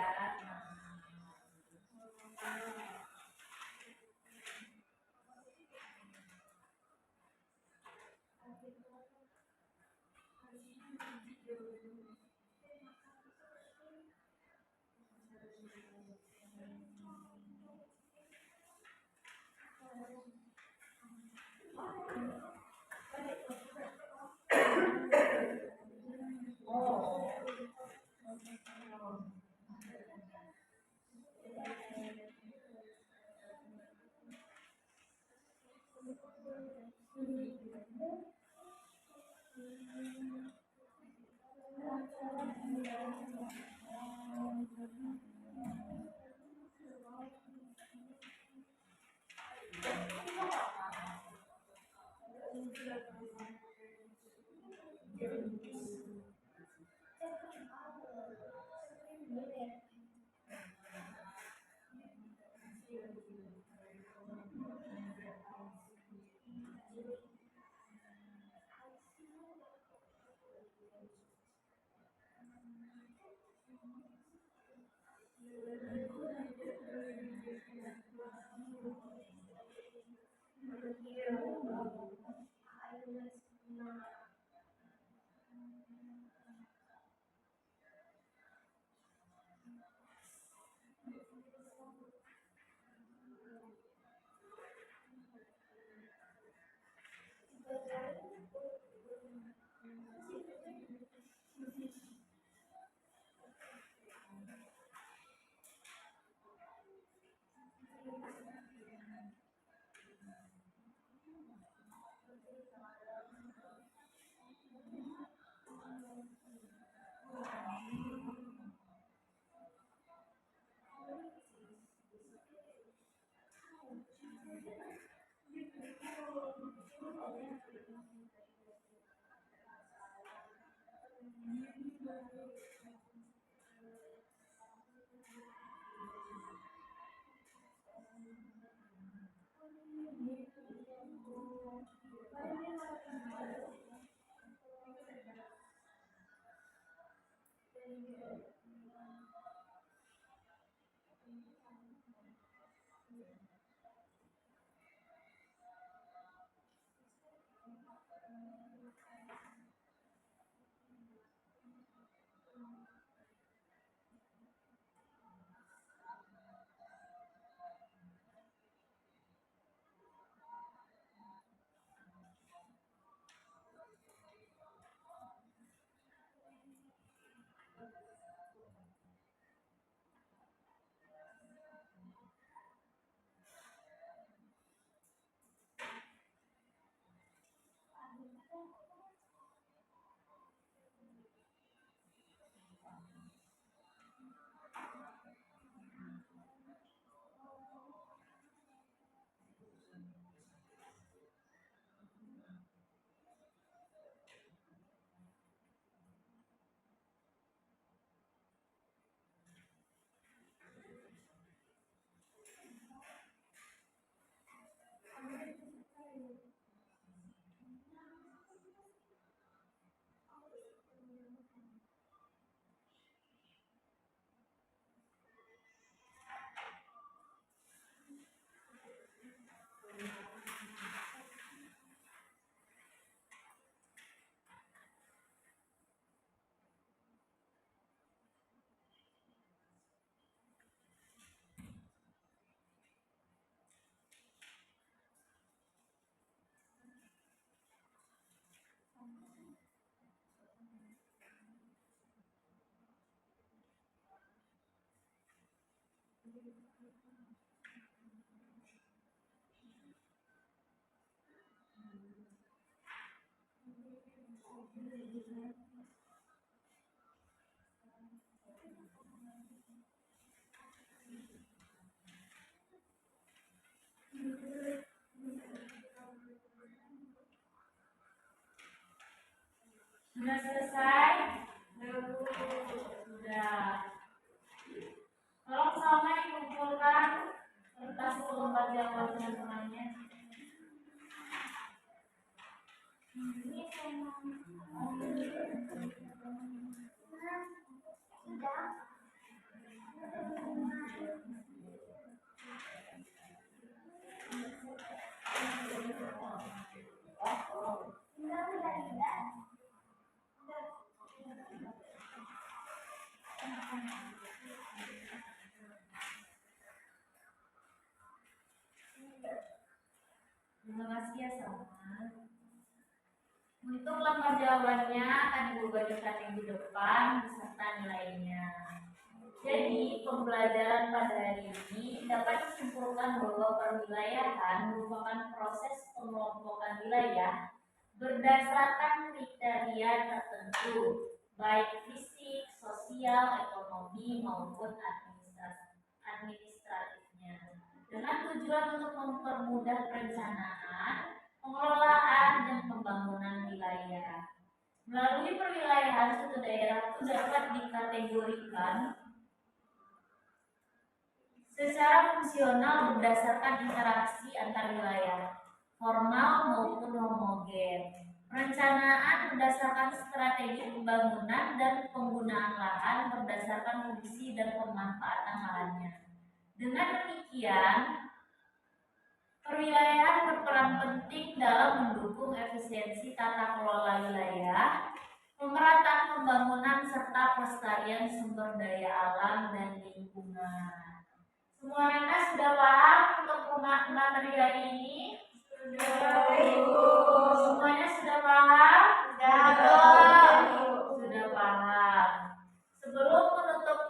Sudah selesai? Sudah. Tolong sama dikumpulkan kertas lembar jawab teman-temannya. Ini terima kasih ya sama. Untuk lembar jawabannya akan Ibu bagikan yang di depan beserta nilainya. Jadi pembelajaran pada hari ini dapat disimpulkan bahwa perwilayahan merupakan proses pengelompokan wilayah berdasarkan kriteria tertentu, baik fisik, sosial, ekonomi maupun administratifnya, dengan tujuan untuk mempermudah perencanaan, pengelolaan, dan pembangunan wilayah. Melalui perwilayahan, suatu daerah itu dapat dikategorikan secara fungsional berdasarkan interaksi antar wilayah, formal maupun homogen. Perencanaan berdasarkan strategi pembangunan dan penggunaan lahan berdasarkan fungsi dan pemanfaatan lahannya. Dengan demikian, perwilayahan berperan penting dalam mendukung efisiensi tata kelola wilayah, pemerataan pembangunan, serta pelestarian sumber daya alam dan lingkungan. Semua anak sudah paham untuk materi hari ini? Sudah, Ibu. Semuanya sudah paham? Sudah paham. Sebelum menutup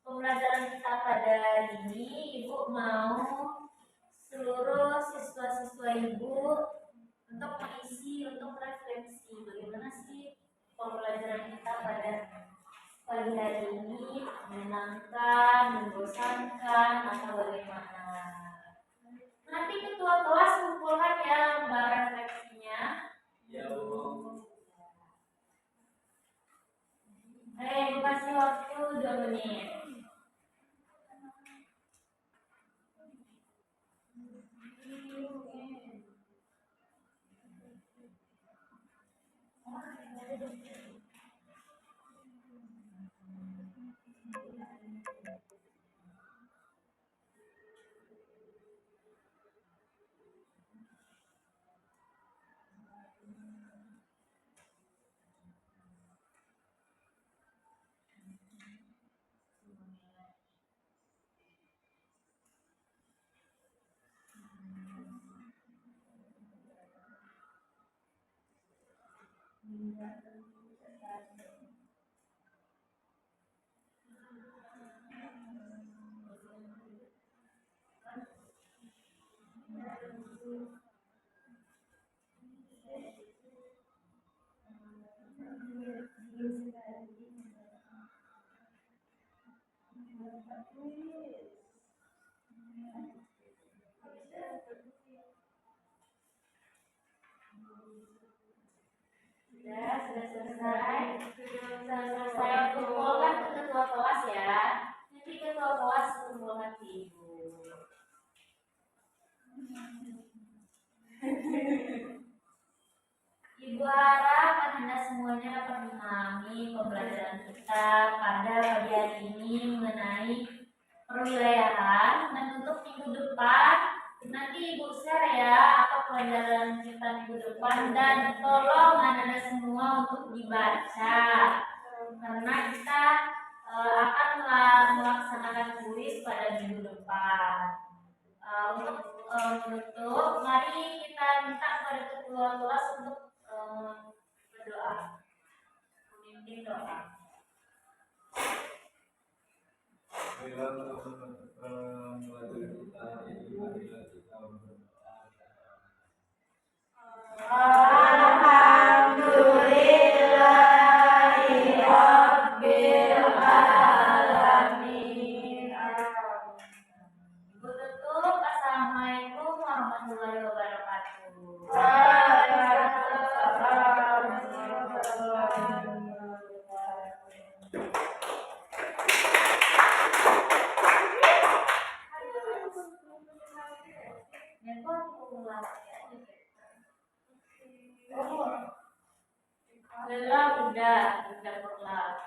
pembelajaran kita pada hari ini, Ibu mau seluruh siswa-siswa Ibu untuk mengisi, untuk refleksi bagaimana sih pembelajaran kita pada pagi hari ini, menyenangkan, membosankan, atau bagaimana? Nanti ketua kelas kumpulkan ya lembar refleksinya. Ya, Bu. Ibu kasih waktu 2 menit. Sudah selesai. Sudah selesai kumpulkan ke ketua kelas ya. Nanti ketua kelas kumpulkan ke ibu. Ibu harap Anda semuanya dapat memahami pembelajaran kita pada pagi hari ini mengenai perwilayahan, dan untuk minggu depan nanti Ibu share ya apa pelajaran kita minggu depan, dan tolong Anda semua untuk dibaca karena kita akan melaksanakan kuis pada minggu depan. Untuk menutup, mari kita minta kepada ketua kelas untuk berdoa, memimpin doa. Alhamdulillahirabbil alamin. Ibu tutup. Assalamualaikum warahmatullahi wabarakatuh. Belum, udah pulang.